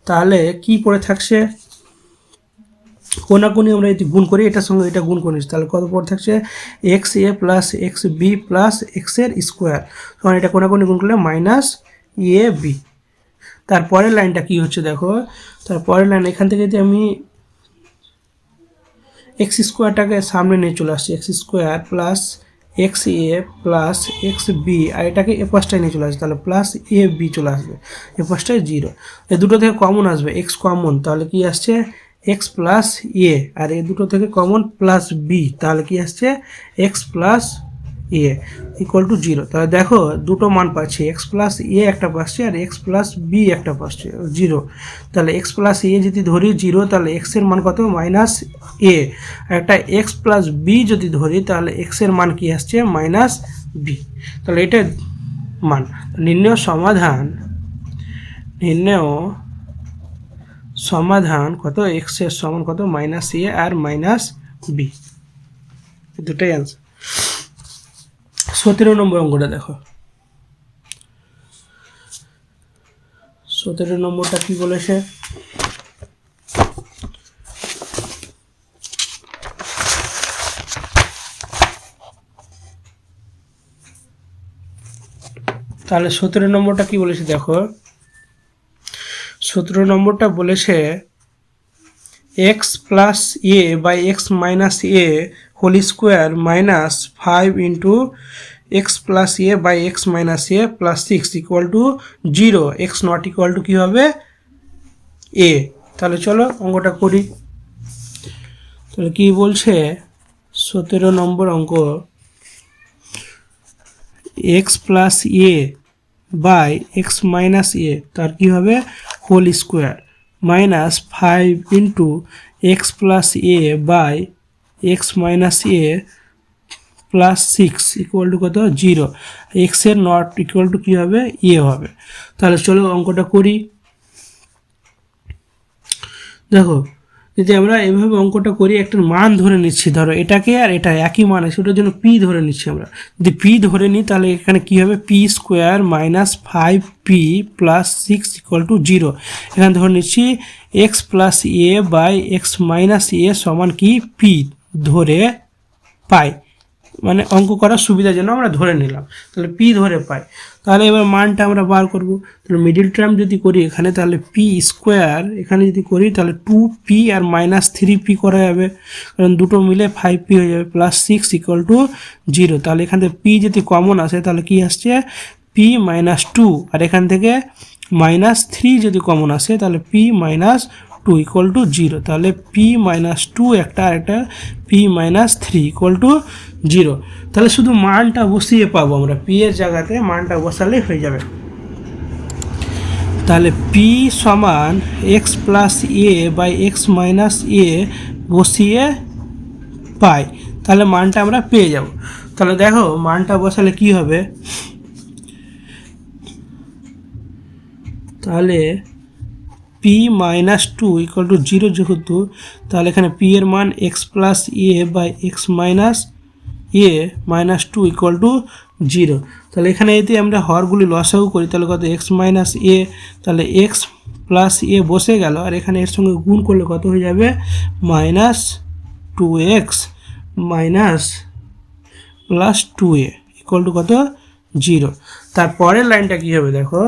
তাহলে কি পড়ে থাকছে কোনাকুনি আমরা যদি গুণ করি এটার সঙ্গে এটা গুণ করে নিচ্ছি, তাহলে কত পড়ে থাকছে এক্স এ প্লাস এক্স বি প্লাস এক্সের স্কোয়ার, তখন এটা কোনাকুনি গুণ করলে মাইনাস এ বি। তারপরের লাইনটা কি হচ্ছে দেখো, তারপরের লাইন এখান থেকে যদি আমি এক্স স্কোয়ারটাকে সামনে নিয়ে চলে আসছি, এক্স স্কোয়ার প্লাস এক্স এ প্লাস এক্স বি, আর এটাকে এ পাশটায় নিয়ে চলে আসবে তাহলে প্লাস এ বি চলে আসবে, এ পাশটায় 0, এই দুটো থেকে কমন আসবে এক্স কমন, তাহলে কি আসছে এক্স প্লাস এ, আর এই দুটো থেকে কমন প্লাস বি, তাহলে কি আসছে x plus A equal to 0। তাহলে দেখো দুটো মান পাচ্ছি, এক্স প্লাস এ একটা পাচ্ছি আর এক্স প্লাস বি একটা পাচ্ছি 0। তাহলে এক্স প্লাস এ যদি ধরি 0 তাহলে এক্সের মান কত মাইনাস এ, আর একটা এক্স প্লাস বি যদি ধরি তাহলে এক্সের মান কি আসছে মাইনাস বি। তাহলে এটা মান নির্ণয় সমাধান কত এক্সের সমান কত মাইনাস এ আর মাইনাস বি, দুটাই অ্যান্সার। 17 নম্বর অঙ্কটা দেখো, 17 নম্বরটা কি বলেছে, তাহলে 17 নম্বরটা কি বলেছে দেখো, 17 নম্বরটা বলেছে x plus a by x minus a whole square minus 5 into x plus a by x minus a plus 6 equal to 0, x not equal to কী হবে এ। তাহলে চলো অঙ্কটা করি। তাহলে কি বলছে 17 নম্বর অঙ্ক, x plus a by x minus a তার কী হবে whole square minus 5 into x plus a by x minus a plus 6 equal to কত 0, এক্সের নট ইকুয়াল টু কী হবে এ হবে। তাহলে চলো অঙ্কটা করি। দেখো যদি আমরা এভাবে অঙ্কটা করি একটা মান ধরে নিচ্ছি, ধরো এটাকে আর এটা একই মান আছে ওটার জন্য পি ধরে নিচ্ছি আমরা, যদি পি ধরে নিই তাহলে এখানে কী হবে p square minus 5p plus 6 equal to 0, এখানে ধরে নিচ্ছি x plus a by x minus a সমান কি পি ধরে পাই, মানে অঙ্ক করার সুবিধার জন্য আমরা ধরে নিলাম, তাহলে পি ধরে পাই। তাহলে এবার মানটা আমরা বার করব, তাহলে মিডিল টার্ম যদি করি এখানে তাহলে পি স্কোয়ার এখানে যদি করি তাহলে 2p আর মাইনাস 3p করা যাবে, কারণ দুটো মিলে 5p হয়ে যাবে প্লাস 6 ইকুয়াল টু 0। তাহলে এখান থেকে পি যদি কমন আসে তাহলে কি আসছে p মাইনাস 2, আর এখান থেকে মাইনাস 3 যদি কমন আসে তাহলে p মাইনাস 2 ইকুয়াল টু 0, তাহলে p মাইনাস 2 একটা আর একটা p মাইনাস 3 ইকুয়াল টু 0। তাহলে শুধু মানটা বসিয়ে পাবো আমরা, p এর জায়গাতে মানটা বসালে হয়ে যাবে। তাহলে p সমান x plus a by x minus a বসিয়ে পাই, তাহলে মানটা আমরা পেয়ে যাব। তাহলে দেখো মানটা বসালে কি হবে, তাহলে p minus two equal to zero যেহেতু, তাহলে এখানে পি এর মান x plus a by x minus a minus two equal to zero. তাহলে এখানে যদি আমরা হরগুলি লসাগু করি তাহলে কত এক্স মাইনাস এ, তাহলে এক্স প্লাস এ বসে গেল, আর এখানে এর সঙ্গে গুণ করলে কত হয়ে যাবে minus two x minus plus two a equal to কত জিরো। তারপরের লাইনটা কী হবে দেখো,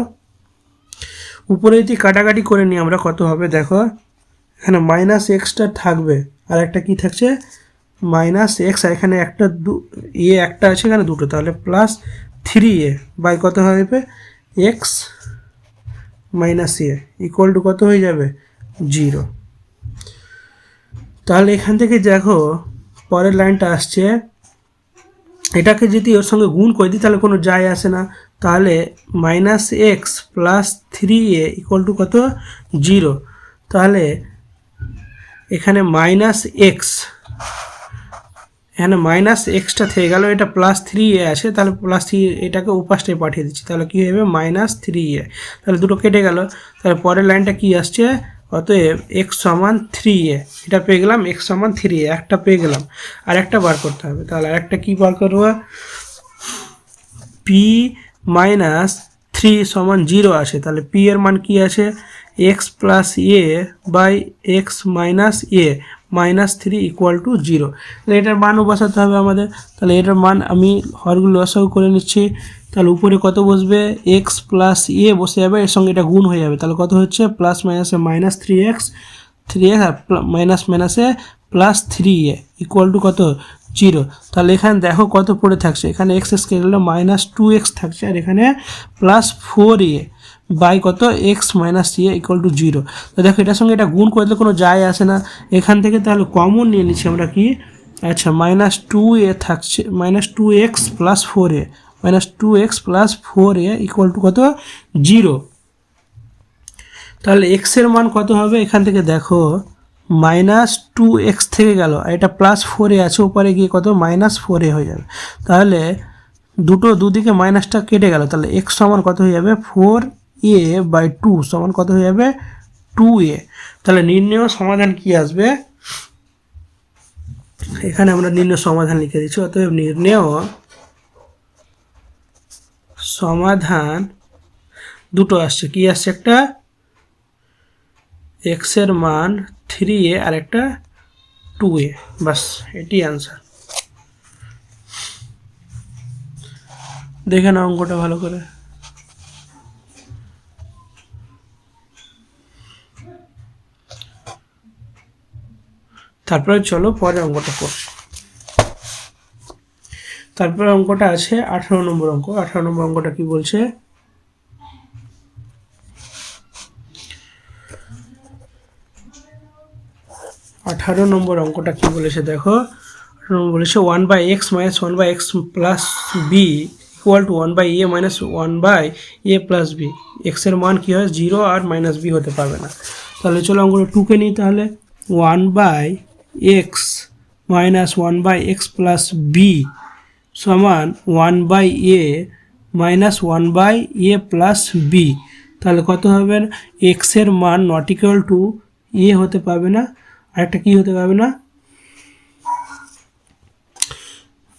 উপরে যদি কাটাকাটি করে নিই আমরা কত হবে দেখো, এখানে মাইনাস এক্সটা থাকবে আর একটা কি থাকছে মাইনাস এক্স, আর এখানে একটা এ একটা আছে এখানে দুটো, তাহলে প্লাস থ্রি এ বাই কত হবে x minus a equal to কত হয়ে যাবে জিরো। তাহলে এখান থেকে দেখো পরের লাইনটা আসছে, এটাকে যদি ওর সঙ্গে গুণ করে দিই তাহলে কোনো যায় আসে না, তাহলে minus x plus three A equal to কত জিরো। তাহলে এখানে মাইনাস এক্স, এখানে মাইনাস এক্সটা থেকে গেল, এটা প্লাস থ্রি এ আছে, তাহলে প্লাস থ্রি এটাকে উপাসটায় পাঠিয়ে দিচ্ছি, তাহলে কী হবে মাইনাস থ্রি এ, তাহলে দুটো কেটে গেল। তাহলে পরের লাইনটা কি আসছে, অতএব এক্স সমান থ্রি এ, এটা পেয়ে গেলাম এক্স সমান থ্রি এ, একটা পেয়ে গেলাম, আর একটা বার করতে হবে। তাহলে আরেকটা কী বার করবো, পি মাইনাস থ্রি সমান জিরো আছে, তাহলে পি এর মান কি আছে x plus a by x minus a minus three equal to zero. তাহলে এটার মানও বসাতে হবে আমাদের, তাহলে এটার মান আমি হরগুলো লসাগু করে নিচ্ছি। তাহলে উপরে কত বসবে এক্স প্লাস এ বসে যাবে, এর সঙ্গে এটা গুণ হয়ে যাবে, তাহলে কত হচ্ছে প্লাস মাইনাসে মাইনাস থ্রি এক্স আর মাইনাস মাইনাসে plus three A equal to কত জিরো। তাহলে এখানে দেখো কত পড়ে থাকছে, এখানে এক্স স্কোয়ার হলো মাইনাস টু এক্স থাকছে, আর এখানে প্লাস ফোর এ বাই কত x minus a equal to zero. তো দেখো এটার সঙ্গে এটা গুণ করলে কোনো যায় আসে না, এখান থেকে তাহলে কমন নিয়ে নিচ্ছি আমরা কি, আচ্ছা মাইনাস টু এ থাকছে, minus two x plus four a minus two x plus four a equal to কত জিরো। তাহলে এক্সের মান কত হবে, এখান থেকে দেখো মাইনাস টু এক্স থেকে গেল, আর এটা প্লাস ফোর এ আছে, উপরে গিয়ে কত মাইনাস ফোর এ হয়ে যাবে। তাহলে দুদিকে মাইনাসটা কেটে গেল, তাহলে এক্স সমান কত হয়ে যাবে ফোর এ বাই টু সমান কত হয়ে যাবে টু এ। তাহলে নির্ণয় সমাধান কি আসবে, এখানে আমরা নির্ণয় সমাধান লিখে দিচ্ছি, অতএব নির্ণয় সমাধান দুটো আসছে, কি আসছে একটা এক্সের মান থ্রি এ আর একটা টু এ, বাস এটি অ্যান্সার। দেখে না অঙ্কটা ভালো করে, তারপরে চলো পরের অঙ্কটা করো। তারপরে অঙ্কটা আছে 18 নম্বর অঙ্ক। 18 নম্বর অঙ্কটা কি বলছে, আঠারো নম্বর অঙ্কটা কি বলেছে দেখো, বলেছে one by x minus one by x plus b equal to one by a minus one by A plus b. এক্সের মান কী হয় জিরো আর মাইনাস বি হতে পারবে না। তাহলে চলো অঙ্কটা টুকে নিই, তাহলে one by x minus one by x plus b সমান one by a minus one by A plus b. তাহলে কত হবে, এক্সের মান নট ইকুয়াল টু এ হতে পারবে না, আরেকটা কি হতে পারবে না,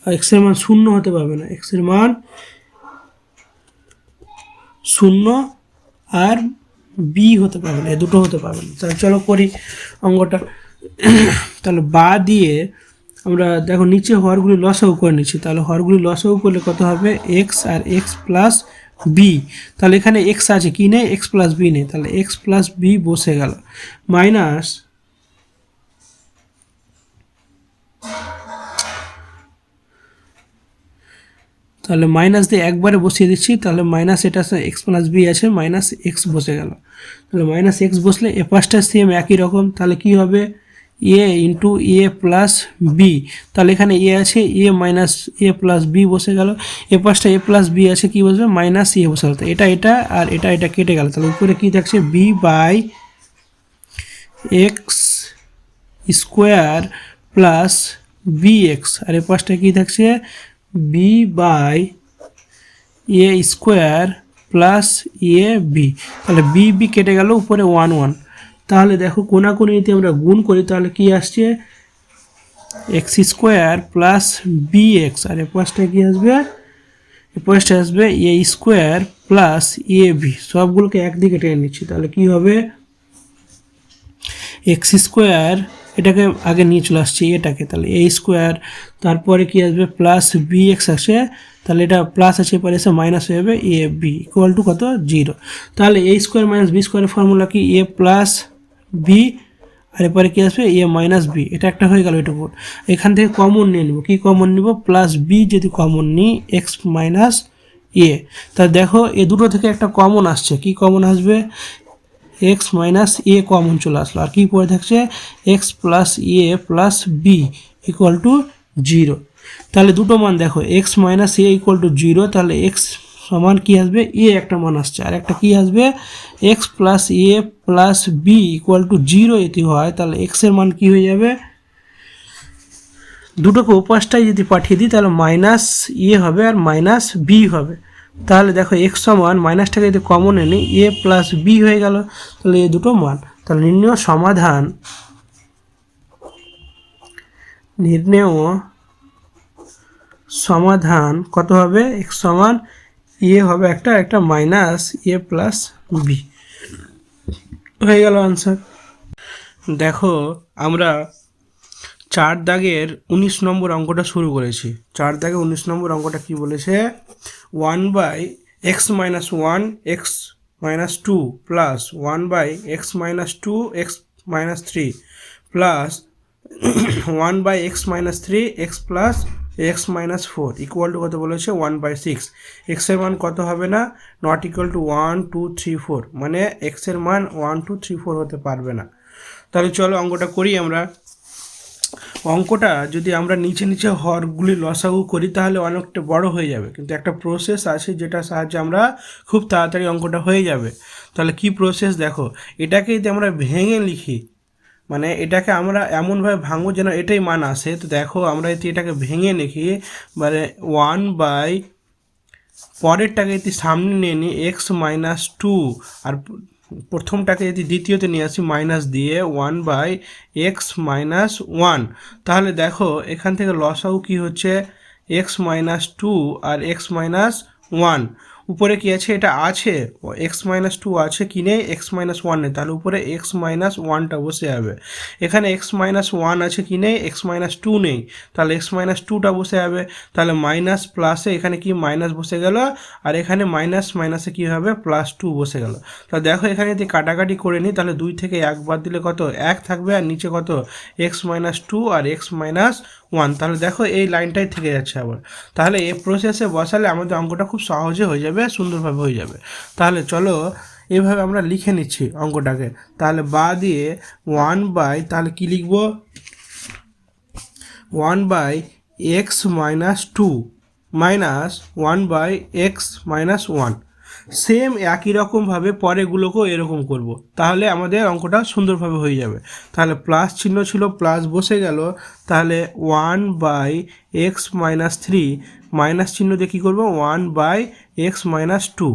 এক্সের মান শূন্য হতে পারবে না, এক্সের মান শূন্য আর বি হতে পারবে না, এ দুটো হতে পারবে না। তাহলে চলো করি অঙ্কটা। তাহলে বা দিয়ে আমরা দেখো নিচে হরগুলি লসাগু করে নিচ্ছি, তাহলে হরগুলি লসাগু করলে কত হবে এক্স আর এক্স প্লাস বি। তাহলে এখানে এক্স আছে কি নেই, এক্স প্লাস বি নেই, তাহলে এক্স প্লাস বি বসে গেল, মাইনাস তাহলে মাইনাস দিয়ে একবারে বসিয়ে দিচ্ছি, তাহলে মাইনাস এটা এক্স প্লাস বি আছে, মাইনাস এক্স বসে গেল। তাহলে মাইনাস এক্স বসলে এ পাশটা সেম একই রকম, তাহলে কি হবে এ ইন্টু এ প্লাস বি। তাহলে এখানে এ আছে, এ মাইনাস এ প্লাস বি বসে গেল, এ পাশটা এ প্লাস বি আছে, কি বসবে মাইনাস এ বসে গেল, এটা আর এটা কেটে গেল, তাহলে উপরে কি থাকছে b by x square plus B x, আর এ পাশটা কী থাকছে b by a square plus a b. তাহলে বি বি কেটে গেল, উপরে 1 1। তাহলে দেখো কোনাকুনি যদি আমরা গুণ করি তাহলে কি আসছে x square plus B x, আর এ পাশটা কী আসবে, এ পাশটা আসবে a square plus a b. সবগুলোকে একদিকে টেনে নিচ্ছি, তাহলে কি হবে এক্স স্কোয়ার, এটাকে আগে নিয়ে চলে আসছে এটাকে, তাহলে এ স্কোয়ার, তারপরে কি আসবে প্লাস বি এক্স আসে, তাহলে এটা প্লাস আছে পরে এসে মাইনাস হয়ে যাবে এ বি ইকুয়াল টু কত 0। তাহলে এ স্কোয়ার মাইনাস বি স্কোয়ারের ফর্মুলা কি এ প্লাস বি, আর এরপরে কী আসবে এ মাইনাস বি, এটা একটা হয়ে গেল এটুকু। এখান থেকে কমন নিয়ে নেব, কী কমন নিব প্লাস বি, যদি কমন নিই এক্স মাইনাস এ। তা দেখো এ দুটো থেকে একটা কমন আসছে, কি কমন আসবে এক্স মাইনাস এ কমন চলে আসলো, আর কি পড়ে থাকছে x plus a plus b equal to 0। তাহলে দুটো মান দেখো x minus a equal to 0, তাহলে এক্স সমান কী আসবে এ একটা মান আসছে, আর একটা কী আসবে x plus a plus b equal to 0 যদি হয় তাহলে এক্সের মান কী হয়ে যাবে, দুটোকে ওপাশটাই যদি পাঠিয়ে দিই তাহলে মাইনাস এ হবে আর মাইনাস বি হবে। তাহলে দেখো এক্স সমান মাইনাসটাকে যদি কমন এনে এ প্লাস বি হয়ে গেল, তাহলে এই দুটো মান। তাহলে নির্ণেয় সমাধান কত হবে এক্স সমান এ হবে একটা মাইনাস এ প্লাস বি হয়ে গেল আনসার। দেখো আমরা 4 দাগের 19 নম্বর অঙ্কটা শুরু করেছি। 4 দাগের 19 নম্বর অঙ্কটা কি বলেছে 1 by x minus 1 x minus 2 plus 1 by x minus 2 x minus 3 plus 1 by x minus 3 x plus x minus 4 equal to কত বলেছে 1 বাই 6। এক্সের মান কত হবে না, নট ইকুয়াল টু 1 2 3 4, মানে এক্সের মান 1 2 3 4 হতে পারবে না। তাহলে চলো অঙ্কটা করি আমরা। অঙ্কটা যদি আমরা নিচে নিচে হরগুলি লসাগু করি তাহলে অনেকটা বড় হয়ে যাবে, কিন্তু একটা প্রসেস আছে যেটা সাহায্যে আমরা খুব তাড়াতাড়ি অঙ্কটা হয়ে যাবে। তাহলে কি প্রসেস দেখো, এটাকে যদি আমরা ভেঙে লিখি, মানে এটাকে আমরা এমনভাবে ভাঙবো যেন এটাই মান আসে। তো দেখো আমরা যদি এটাকে ভেঙে লিখি, মানে 1 বাই পরেরটাকে যদি সামনে নিয়ে নিই এক্স মাইনাস 2, আর প্রথমটাকে যদি দ্বিতীয়তে নিয়ে আসি মাইনাস দিয়ে 1 বাই এক্স মাইনাস 1, তাহলে দেখো এখান থেকে লসাগু কী হচ্ছে এক্স মাইনাস 2 আর এক্স মাইনাস 1। উপরে কি আছে, এটা আছে এক্স মাইনাস 2 আছে কি নেই, এক্স মাইনাস 1 নেই, তাহলে উপরে এক্স মাইনাস 1টা বসে যাবে। এখানে এক্স মাইনাস 1 আছে কি নেই, এক্স মাইনাস 2 নেই, তাহলে এক্স মাইনাস 2টা বসে যাবে। তাহলে মাইনাস প্লাসে এখানে কি মাইনাস বসে গেল, আর এখানে মাইনাস মাইনাসে কী হবে প্লাস 2 বসে গেল। তাহলে দেখো এখানে যদি কাটাকাটি করে নিই তাহলে 2 থেকে 1 বাদ দিলে কত 1 থাকবে, আর নিচে কত এক্স মাইনাস 2 আর এক্স মাইনাস 1। তাহলে দেখো এই লাইনটাই থেকে যাচ্ছে আবার। তাহলে এই প্রসেসে বসালে আমাদের অঙ্কটা খুব সহজে হয়ে যাবে, সুন্দরভাবে হয়ে যাবে। তাহলে চলো এভাবে আমরা লিখে নিচ্ছি অঙ্কটাকে। তাহলে বা দিয়ে 1 বাই, তাহলে কি লিখব 1 by x minus 2 minus 1 by x minus 1। Same একই রকমভাবে পরেগুলোকেও এরকম করব, তাহলে আমাদের অঙ্কটা সুন্দরভাবে হয়ে যাবে। তাহলে প্লাস চিহ্ন ছিল প্লাস বসে গেল, তাহলে 1 বাই এক্স মাইনাস 3 মাইনাস চিহ্ন দিয়ে কী করবো 1 বাই এক্স মাইনাস 2।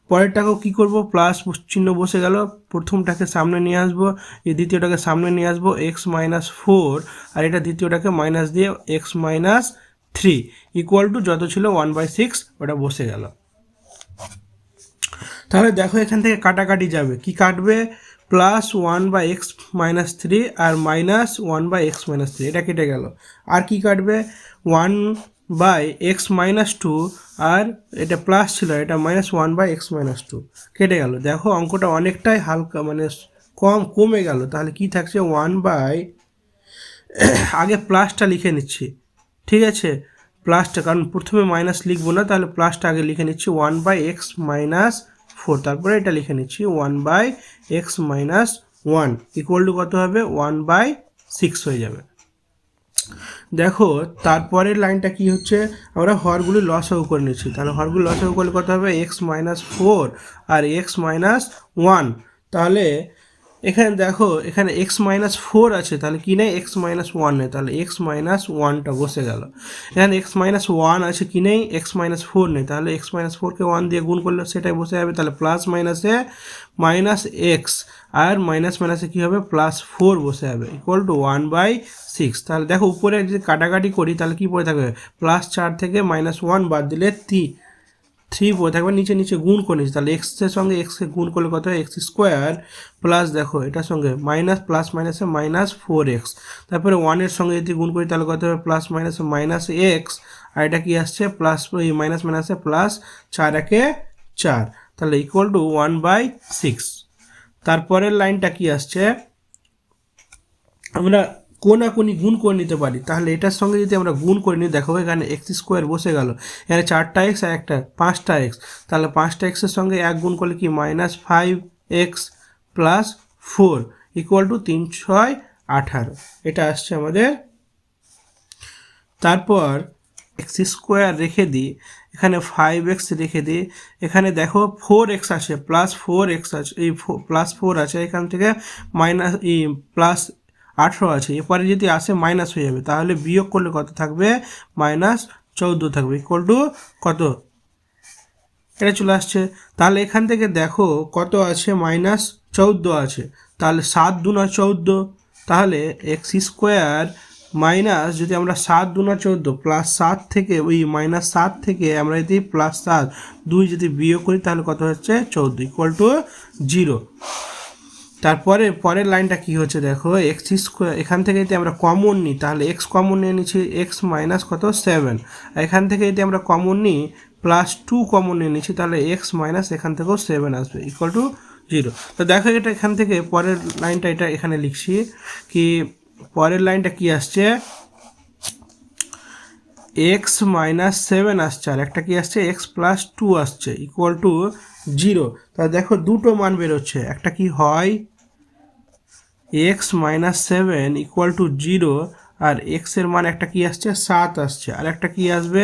পরেরটাকেও কী করব প্লাস চিহ্ন বসে গেল, প্রথমটাকে সামনে নিয়ে আসবো, এই দ্বিতীয়টাকে সামনে নিয়ে আসবো এক্স মাইনাস 4, আর এটা দ্বিতীয়টাকে মাইনাস দিয়ে এক্স মাইনাস 3 ইকুয়াল টু যত ছিল 1/6 ওটা বসে গেল। তাহলে দেখো এখান থেকে কাটাকাটি যাবে, কি কাটবে প্লাস 1 বাই এক্স মাইনাস 3 আর মাইনাস 1 বাই এক্স মাইনাস 3, এটা কেটে গেল। আর কি কাটবে 1 বাই এক্স মাইনাস 2, আর এটা প্লাস ছিল এটা মাইনাস 1 বাই এক্স মাইনাস 2 কেটে গেল। দেখো অঙ্কটা অনেকটাই হালকা, মানে কমে গেল। তাহলে কি থাকছে 1 বাই, আগে প্লাসটা লিখে নিচ্ছি, ঠিক আছে প্লাসটা, কারণ প্রথমে মাইনাস লিখবো না, তাহলে প্লাসটা আগে লিখে নিচ্ছি 1 বাই এক্স মাইনাস 4, তারপরে এটা লিখে নিচ্ছি 1 by x minus 1 equal to কত হবে 1/6 হয়ে যাবে। দেখো তারপরের লাইনটা কি হচ্ছে, আমরা হরগুলি লসাগু করে নিচ্ছি। তাহলে হরগুলি লসাগু করলে কত হবে এক্স মাইনাস 4 আর এক্স মাইনাস 1। তাহলে এখানে দেখো এখানে এক্স মাইনাস ফোর আছে, তাহলে কি নেই এক্স মাইনাস ওয়ান নেই, তাহলে এক্স মাইনাস ওয়ানটা বসে গেল। এখানে এক্স মাইনাস ওয়ান আছে, কি নেই এক্স মাইনাস ফোর নেই, তাহলে এক্স মাইনাস ফোরকে ওয়ান দিয়ে গুণ করলে সেটাই বসে যাবে, তাহলে প্লাস মাইনাসে মাইনাস এক্স আর মাইনাস মাইনাসে কী হবে প্লাস ফোর বসে যাবে ইকুয়াল টু 1/6। তাহলে দেখো উপরে যদি কাটাকাটি করি তাহলে কী পড়ে থাকবে, প্লাস 4 থেকে মাইনাস ওয়ান বাদ দিলে 3 পড়ে থাকবে, নিচে নিচে গুণ করে নিচ্ছি, তাহলে এক্সের সঙ্গে এক্সকে গুণ করলে কত হয় এক্স স্কোয়ার প্লাস দেখো এটার সঙ্গে মাইনাস প্লাস মাইনাসে মাইনাস 4x, তারপরে ওয়ানের সঙ্গে যদি গুণ করি তাহলে কত হবে প্লাস মাইনাসে মাইনাস এক্স, আর এটা কি আসছে প্লাস মাইনাস মাইনাসে প্লাস 4 একে 4, তাহলে ইকুয়াল টু 1/6। তারপরের লাইনটা কি আসছে, আমরা কোনাকুনি গুণ করে নিতে পারি, তাহলে এটার সঙ্গে যদি আমরা গুণ করে নিই দেখো এখানে এক্স স্কোয়ার বসে গেল, এখানে 4টা এক্স আর একটা 5টা এক্স, তাহলে 5টা এক্সের সঙ্গে এক গুণ করলে কি minus 5x plus 4 equal to 3 6 18, এটা আসছে আমাদের। তারপর এক্স স্কোয়ার রেখে দিই, এখানে 5x রেখে দিই, এখানে দেখো 4x আছে প্লাস 4x আছে, এই প্লাস 4 আছে, এখান থেকে মাইনাস প্লাস 18 আছে, এরপরে যদি আসে মাইনাস হয়ে যাবে, তাহলে বিয়োগ করলে কত থাকবে মাইনাস 14 থাকবে ইকুয়াল টু কত, এটা চলে আসছে। তাহলে এখান থেকে দেখো কত আছে মাইনাস 14 আছে, তাহলে 7 দুনা 14, তাহলে এক্স স্কোয়ার মাইনাস যদি আমরা 7 দুনা 14 প্লাস 7 থেকে ওই মাইনাস 7 থেকে আমরা যদি প্লাস 7 2 যদি বিয়োগ করি তাহলে কত হচ্ছে 14 ইকুয়াল টু 0। তারপরে পরের লাইনটা কি হচ্ছে দেখো এক্স স্কোয়ার, এখান থেকে যদি আমরা কমন নিই তাহলে এক্স কমন নিয়ে নিচ্ছি, এক্স মাইনাস কত 7, এখান থেকে যদি আমরা কমন নিই প্লাস 2 কমন নিয়ে নিচ্ছি, তাহলে এক্স মাইনাস এখান থেকেও 7 আসবে ইকুয়াল টু 0। তো দেখো এটা এখান থেকে পরের লাইনটা এটা এখানে লিখছি, কি পরের লাইনটা কি আসছে এক্স মাইনাস 7 আসছে, আর একটা কি আসছে এক্স প্লাস 2 আসছে ইকুয়াল টু 0। তাহলে দেখো দুটো মান বেরোচ্ছে, একটা কি হয় এক্স মাইনাস 7 ইকুয়াল টু 0, আর এক্স এর মান একটা কি আসছে 7 আসছে, আর একটা কি আসবে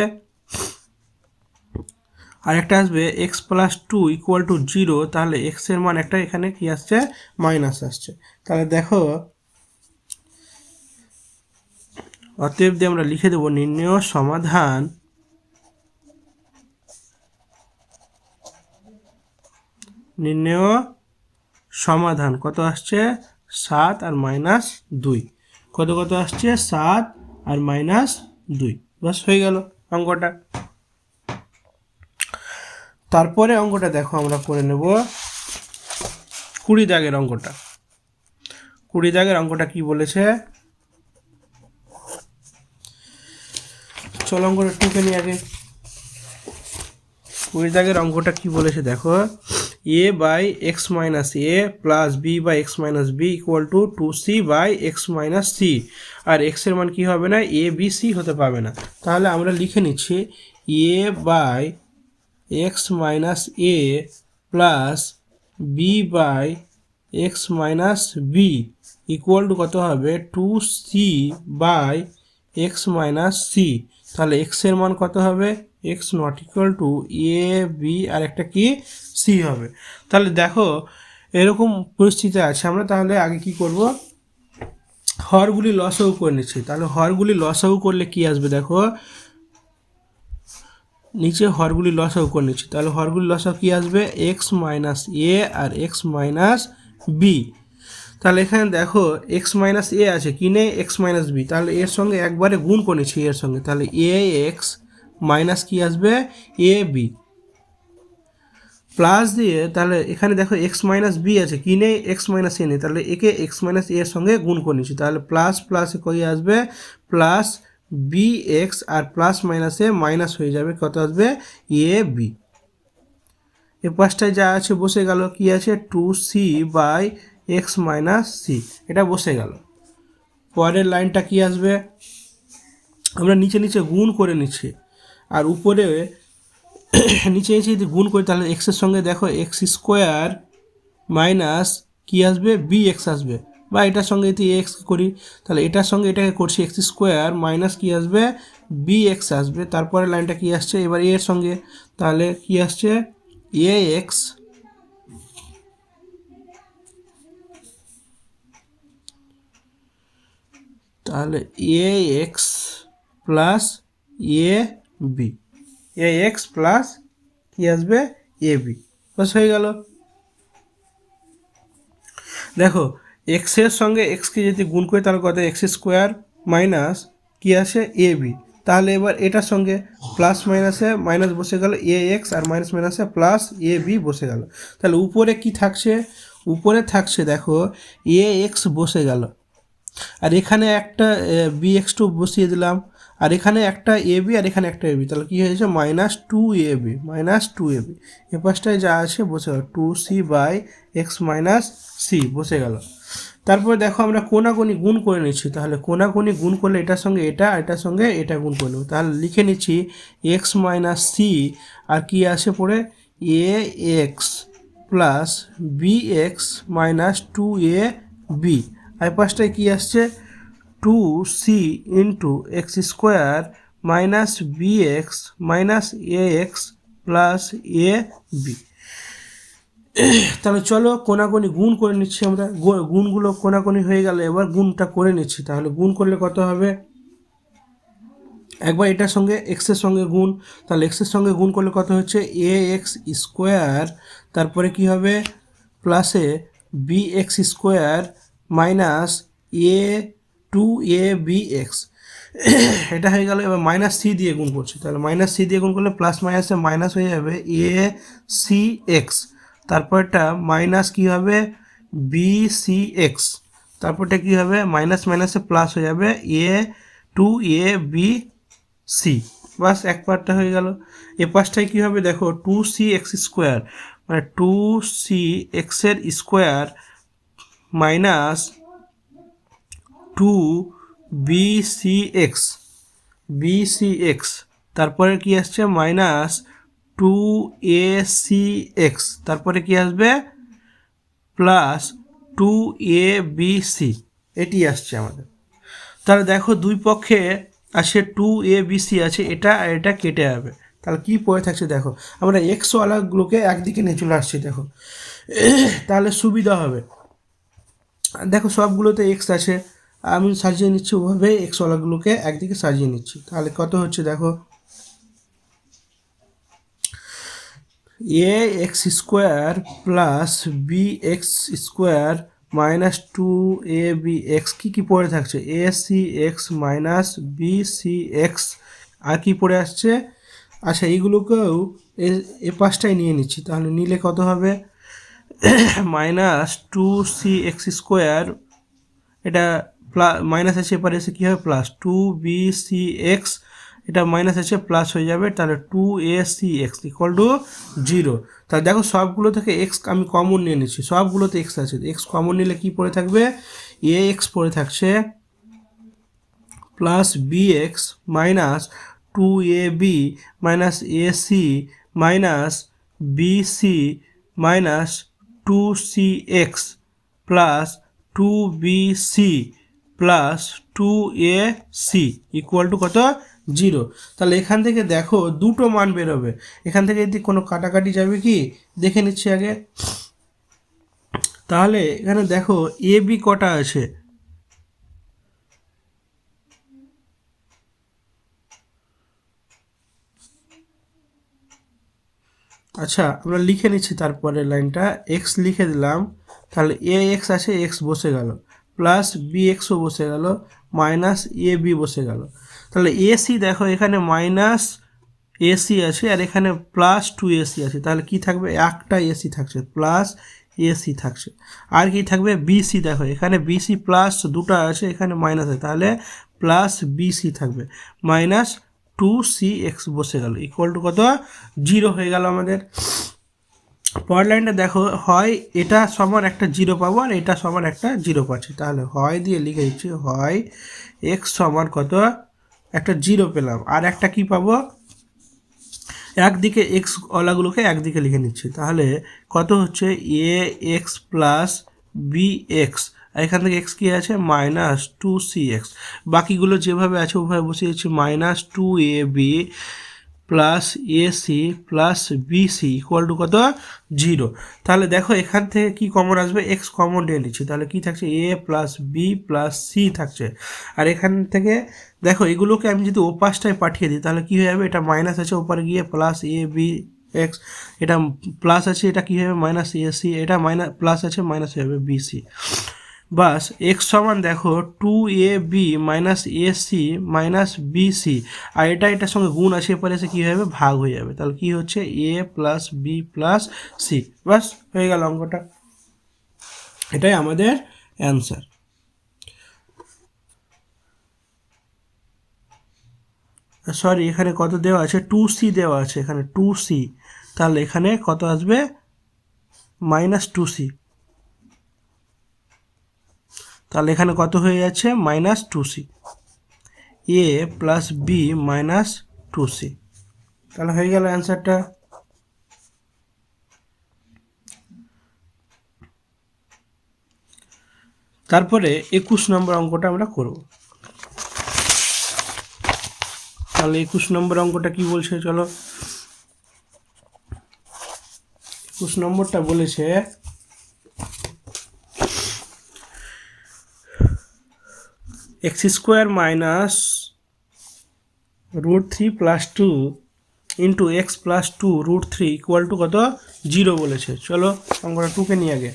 আরেকটা আসবে এক্স প্লাস 2 ইকুয়াল টু 0, তাহলে এক্স এর মান একটা এখানে কি আসছে মাইনাস আসছে। তাহলে দেখো অতএব দিয়ে আমরা লিখে দেবো নির্ণেয় সমাধান কত আসছে 7 আর মাইনাস 2, কত আসছে 7 আর মাইনাস 2, বাস হয়ে গেল অঙ্কটা। তারপরে অঙ্কটা দেখো আমরা করে নেব 20 দাগের অঙ্কটা। 20 দাগের অঙ্কটা কি বলেছে, চলো অঙ্কটা টুকে নিই আগে। 20 দাগের অঙ্কটা কি বলেছে দেখো, a by x minus a plus B by x minus b equal to 2c by x minus c, আর এক্স এর মান কি হবে না এ বি সি হতে পারবে না, তাহলে আমরা লিখে নিচ্ছি a by x minus a plus B by x minus b equal to কত হবে 2c by x minus C, তাহলে এক্স এর মান কত হবে x not equal two a b আর একটা কি সি হবে। তাহলে দেখো এরকম পরিস্থিতি আছে, আমরা তাহলে আগে কি করব হরগুলি লসাগু করে নিচ্ছি, তাহলে হরগুলি লসাগু করলে কি আসবে দেখো নিচে হরগুলি লসাগু করে নিচ্ছি, তাহলে হরগুলি লসাগু কি আসবে এক্স মাইনাস এ আর এক্স মাইনাস বি, তাহলে এখানে দেখো এক্স মাইনাস এ আছে কি নেই এক্স মাইনাস বি, তাহলে এর সঙ্গে একবারে গুণ করে নিচ্ছি এর সঙ্গে, তাহলে এ এক্স মাইনাস কি আসবে এ বি প্লাস দিয়ে, তাহলে এখানে দেখো এক্স মাইনাস বি আছে কি নেই এক্স মাইনাস এ নেই, তাহলে একে এক্স মাইনাস এর সঙ্গে গুণ করে নিচ্ছি, তাহলে প্লাস প্লাসে কই আসবে প্লাস বি এক্স আর প্লাস মাইনাসে মাইনাস হয়ে যাবে কত আসবে এ বি, এ পাশটায় যা আছে বসে গেল, কি আছে 2c by x minus C, এটা বসে গেল। পরের লাইনটা কি আসবে আমরা নিচে নিচে গুণ করে নিচ্ছি, আর উপরে নিচে নিচে যদি গুণ করি তাহলে এক্সের সঙ্গে দেখো এক্স স্কোয়ার মাইনাস কি আসবে বি এক্স আসবে, বা এটার সঙ্গে যদি এক্স করি তাহলে এটার সঙ্গে এটাকে করছি এক্স স্কোয়ার মাইনাস কি আসবে বি এক্স আসবে। তারপরে লাইনটা কি আসছে এবার এর সঙ্গে, তাহলে কি আসছে এ এক্স তাহলে এ x plus a b, A x plus কি আসবে এ বি, বাস হয়ে গেল। দেখো এক্সের সঙ্গে এক্সকে যদি গুণ করি তাহলে কত, এক্স স্কোয়ার মাইনাস কী আসে এ বি, তাহলে এবার এটার সঙ্গে প্লাস মাইনাসে মাইনাস বসে গেল এ এক্স, আর মাইনাস মাইনাসে প্লাস এ বি বসে গেল। তাহলে উপরে কি থাকছে, উপরে থাকছে দেখো এ এক্স বসে গেল, আর এখানে একটা বি এক্স টু বসিয়ে দিলাম, আর এখানে একটা এ বি আর এখানে একটা এ বি, তাহলে কী হয়েছে minus two a b, minus two a b, এ পাশটায় যা আছে বসে গেল, two c by x minus c বসে গেল। তারপরে দেখো আমরা কোনাকুনি গুণ করে নিচ্ছি, তাহলে কোনাকুনি গুণ করলে এটার সঙ্গে এটা, এটার সঙ্গে এটা গুণ করে নেব, তাহলে লিখে নিচ্ছি এক্স মাইনাস সি, আর কি আসে পড়ে a x plus B x minus two a b, আর পাশটায় কী আসছে two c into x square minus b x minus a x plus a b. তাহলে চলো কোনাকুনি গুণ করে নিচ্ছি আমরা, গুণগুলো কোনাকুনি হয়ে গেলে এবার গুণটা করে নিচ্ছি। তাহলে গুণ করলে কত হবে, একবার এটার সঙ্গে এক্সের সঙ্গে গুণ, তাহলে এক্সের সঙ্গে গুণ করলে কত হচ্ছে এ এক্স স্কোয়ার, তারপরে কি হবে প্লাসে B x square minus A two a b x, এটা হয়ে গেল। এবার মাইনাস সি দিয়ে গুণ করছি, তাহলে মাইনাস সি দিয়ে গুণ করলে প্লাস মাইনাসে মাইনাস হয়ে যাবে এ সি এক্স, তারপরটা মাইনাস কী হবে বি সি এক্স, তারপরটা কী হবে মাইনাস মাইনাসে প্লাস হয়ে যাবে এ টু এ বি সি, বাস এক পার্টটা হয়ে গেল। এ পাশটায় কী হবে দেখো টু সি এক্স স্কোয়ার, মানে টু সি এক্সের square minus two b c x, b c x, তারপরে কি আসছে minus two a c x, তারপরে কি আসবে plus two a b c, এটি আসছে আমাদের। তাহলে দেখো দুই পক্ষে আসে টু এ বি সি আছে, এটা আর এটা কেটে যাবে, তাহলে কি পড়ে থাকছে দেখো আমরা এক্সওয়ালাগুলোকে একদিকে নিয়ে চলে আসছি দেখো, তাহলে সুবিধা হবে। দেখো সবগুলোতে এক্স আছে, আমি সাজিয়ে নিচ্ছি ওভাবে এক্সওয়ালাগুলোকে একদিকে সাজিয়ে নিচ্ছি, তাহলে কত হচ্ছে দেখো a x square plus B x square minus two a b x, কী পড়ে থাকছে a c x minus b c x, আর কি পড়ে আসছে, আচ্ছা এইগুলোকেও এ পাশটায় নিয়ে নিচ্ছি, তাহলে নিলে কত হবে minus two c x square, এটা প্লাস মাইনাস আছে এপারে এসে কী হবে plus two b c x, এটা মাইনাস আছে প্লাস হয়ে যাবে, তাহলে two a c x equal to zero. তাহলে দেখো সবগুলো থেকে এক্স আমি কমন নিয়ে নিচ্ছি, সবগুলোতে এক্স আছে, এক্স কমন নিলে কি পড়ে থাকবে এ এক্স পড়ে থাকছে plus B x minus two a b minus a c minus b c minus two c x plus two b c plus two a c equal to কত zero. তাহলে এখান থেকে দেখো দুটো মান বেরোবে, এখান থেকে যদি কোনো কাটাকাটি যাবে কি দেখে নিচ্ছি আগে, তাহলে এখানে দেখো এ বি কটা আছে, আচ্ছা আমরা লিখে নিচ্ছি, তারপরে লাইনটা এক্স লিখে দিলাম, তাহলে এ এক্স আছে এক্স বসে গেল, প্লাস বি এক্সও বসে গেল, মাইনাস এ বি বসে গেল, তাহলে এসি দেখো এখানে মাইনাস এসি আছে আর এখানে প্লাস টু এসি আছে, তাহলে কি থাকবে একটা এসি থাকছে প্লাস এসি থাকছে, আর কি থাকবে বিসি, দেখো এখানে বিসি প্লাস দুটো আছে এখানে মাইনাস আছে, তাহলে প্লাস বিসি থাকবে, মাইনাস টু সি এক্স বসে গেল ইকুয়াল টু কত জিরো হয়ে গেল আমাদের। পরের লাইনটা দেখো হয় এটা সমান একটা জিরো পাবো আর এটা সমান একটা জিরো পাচ্ছি, তাহলে হয় দিয়ে লিখে দিচ্ছি হয় এক্স সমান কত একটা জিরো পেলাম, আর একটা কি পাবো একদিকে এক্স ওলাগুলোকে একদিকে লিখে নিচ্ছি, তাহলে কত হচ্ছে এ এক্স প্লাস বি এক্স, এখান থেকে এক্স কী আছে মাইনাস টু সি এক্স, বাকিগুলো যেভাবে আছে ওভাবে বসিয়েছি minus two a b plus a c plus b c equal to কত 0। তাহলে দেখো এখান থেকে কি কমন আসবে, এক্স কমন নিয়ে নিচ্ছি, তাহলে কি থাকছে এ প্লাস বি প্লাস সি থাকছে। আর এখান থেকে দেখো এগুলোকে আমি যদি ওপাশটায় পাঠিয়ে দিই তাহলে কি হয়ে যাবে, এটা মাইনাস আছে ওপারে গিয়ে প্লাস এ বি এক্স, এটা প্লাস আছে, এটা কী হবে মাইনাস এসি, এটা মাইনাস প্লাস আছে মাইনাস হয়ে যাবে বিসি। বাস এক্স সমান দেখো 2ab minus a c minus b c, আর এটা এটার সঙ্গে গুণ আছে এরপরে এসে কী হবে ভাগ হয়ে যাবে, তাহলে কী হচ্ছে এ প্লাস বি প্লাস সি। বাস হয়ে গেল অঙ্কটা, এটাই আমাদের অ্যান্সার। সরি এখানে কত দেওয়া আছে 2c দেওয়া আছে, এখানে 2c, তাহলে এখানে কত আসবে মাইনাস 2c, তাহলে এখানে কত হয়ে যাচ্ছে মাইনাস 2c, এ প্লাস বি মাইনাস 2c, তাহলে হয়ে গেল অ্যান্সারটা। তারপরে 21 নম্বর অঙ্কটা আমরা করব। তাহলে 21 নম্বর অঙ্কটা কি বলছে চলো, 21 নম্বরটা বলেছে x square minus √3 plus 2 into x plus 2 √3 equal to কত 0 বলেছে। চলো অঙ্কটা 2কে নিয়ে আগে,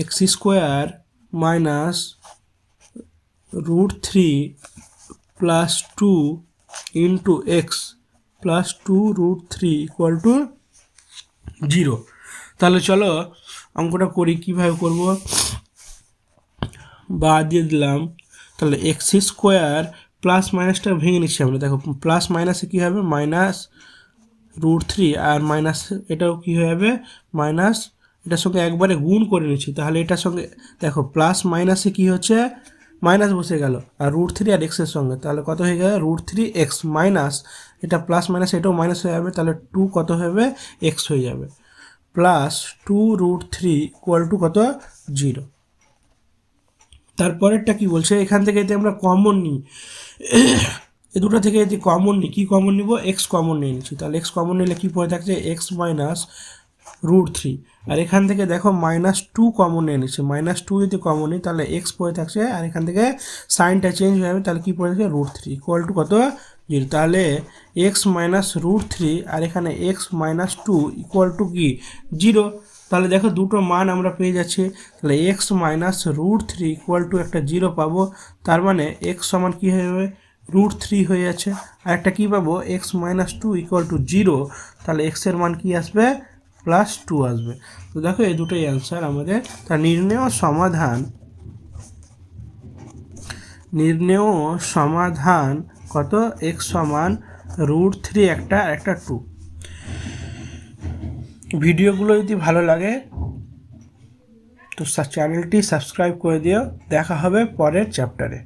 x square minus √3 plus 2 into x plus 2 √3 equal to 0। তাহলে চলো অঙ্কটা করি, কীভাবে করব, বা দিয়ে দিলাম, তাহলে এক্স স্কোয়ার প্লাস মাইনাসটা ভেঙে নিচ্ছি আমরা, দেখো প্লাস মাইনাসে কী হবে মাইনাস √3, আর মাইনাস এটাও কী হয়ে যাবে মাইনাস, এটার সঙ্গে একবারে গুণ করে নিচ্ছি, তাহলে এটার সঙ্গে দেখো প্লাস মাইনাসে কী হচ্ছে মাইনাস বসে গেল, আর √3 আর এক্সের সঙ্গে, তাহলে কত হয়ে গেল √3x মাইনাস, এটা প্লাস মাইনাস এটাও মাইনাস হয়ে যাবে, তাহলে 2 কত হবে এক্স হয়ে যাবে, প্লাস 2 √3 ইকুয়াল টু কত 0। তারপরেরটা কি বলছে, এখান থেকে যদি আমরা কমন নিই, এই দুটো থেকে যদি কমন নিই, কী কমন নিব এক্স কমন নিয়ে নিচ্ছি, তাহলে এক্স কমন নিলে কী পড়ে থাকছে এক্স মাইনাস √3, আর এখান থেকে দেখো -2 কমন নিয়ে নিচ্ছে, -2 যদি কমন নিই তাহলে এক্স পড়ে থাকছে, আর এখান থেকে সাইনটা চেঞ্জ হয়ে যাবে, তাহলে কী পড়ে থাকছে √3 ইকুয়াল টু কত 0, তাহলে এক্স মাইনাস √3 আর এখানে এক্স মাইনাস 2 ইকুয়াল টু কি 0। তাহলে দেখো দুটো মান আমরা পেয়ে যাচ্ছি, তাহলে এক্স মাইনাস √3 ইকুয়াল টু একটা 0 পাবো, তার মানে এক্স সমান কী হয়ে যাবে √3 হয়ে যাচ্ছে, আর একটা কী পাবো এক্স মাইনাস 2 ইকুয়াল টু 0, তাহলে এক্সের মান কী আসবে +2 আসবে। তো দেখো এই দুটোই অ্যান্সার আমাদের। তা নির্ণেয় সমাধান কত এক্স সমান √3 একটা 2। ভিডিওগুলো যদি ভালো লাগে তো চ্যানেলটি সাবস্ক্রাইব করে দিও, দেখা হবে পরের চ্যাপ্টারে।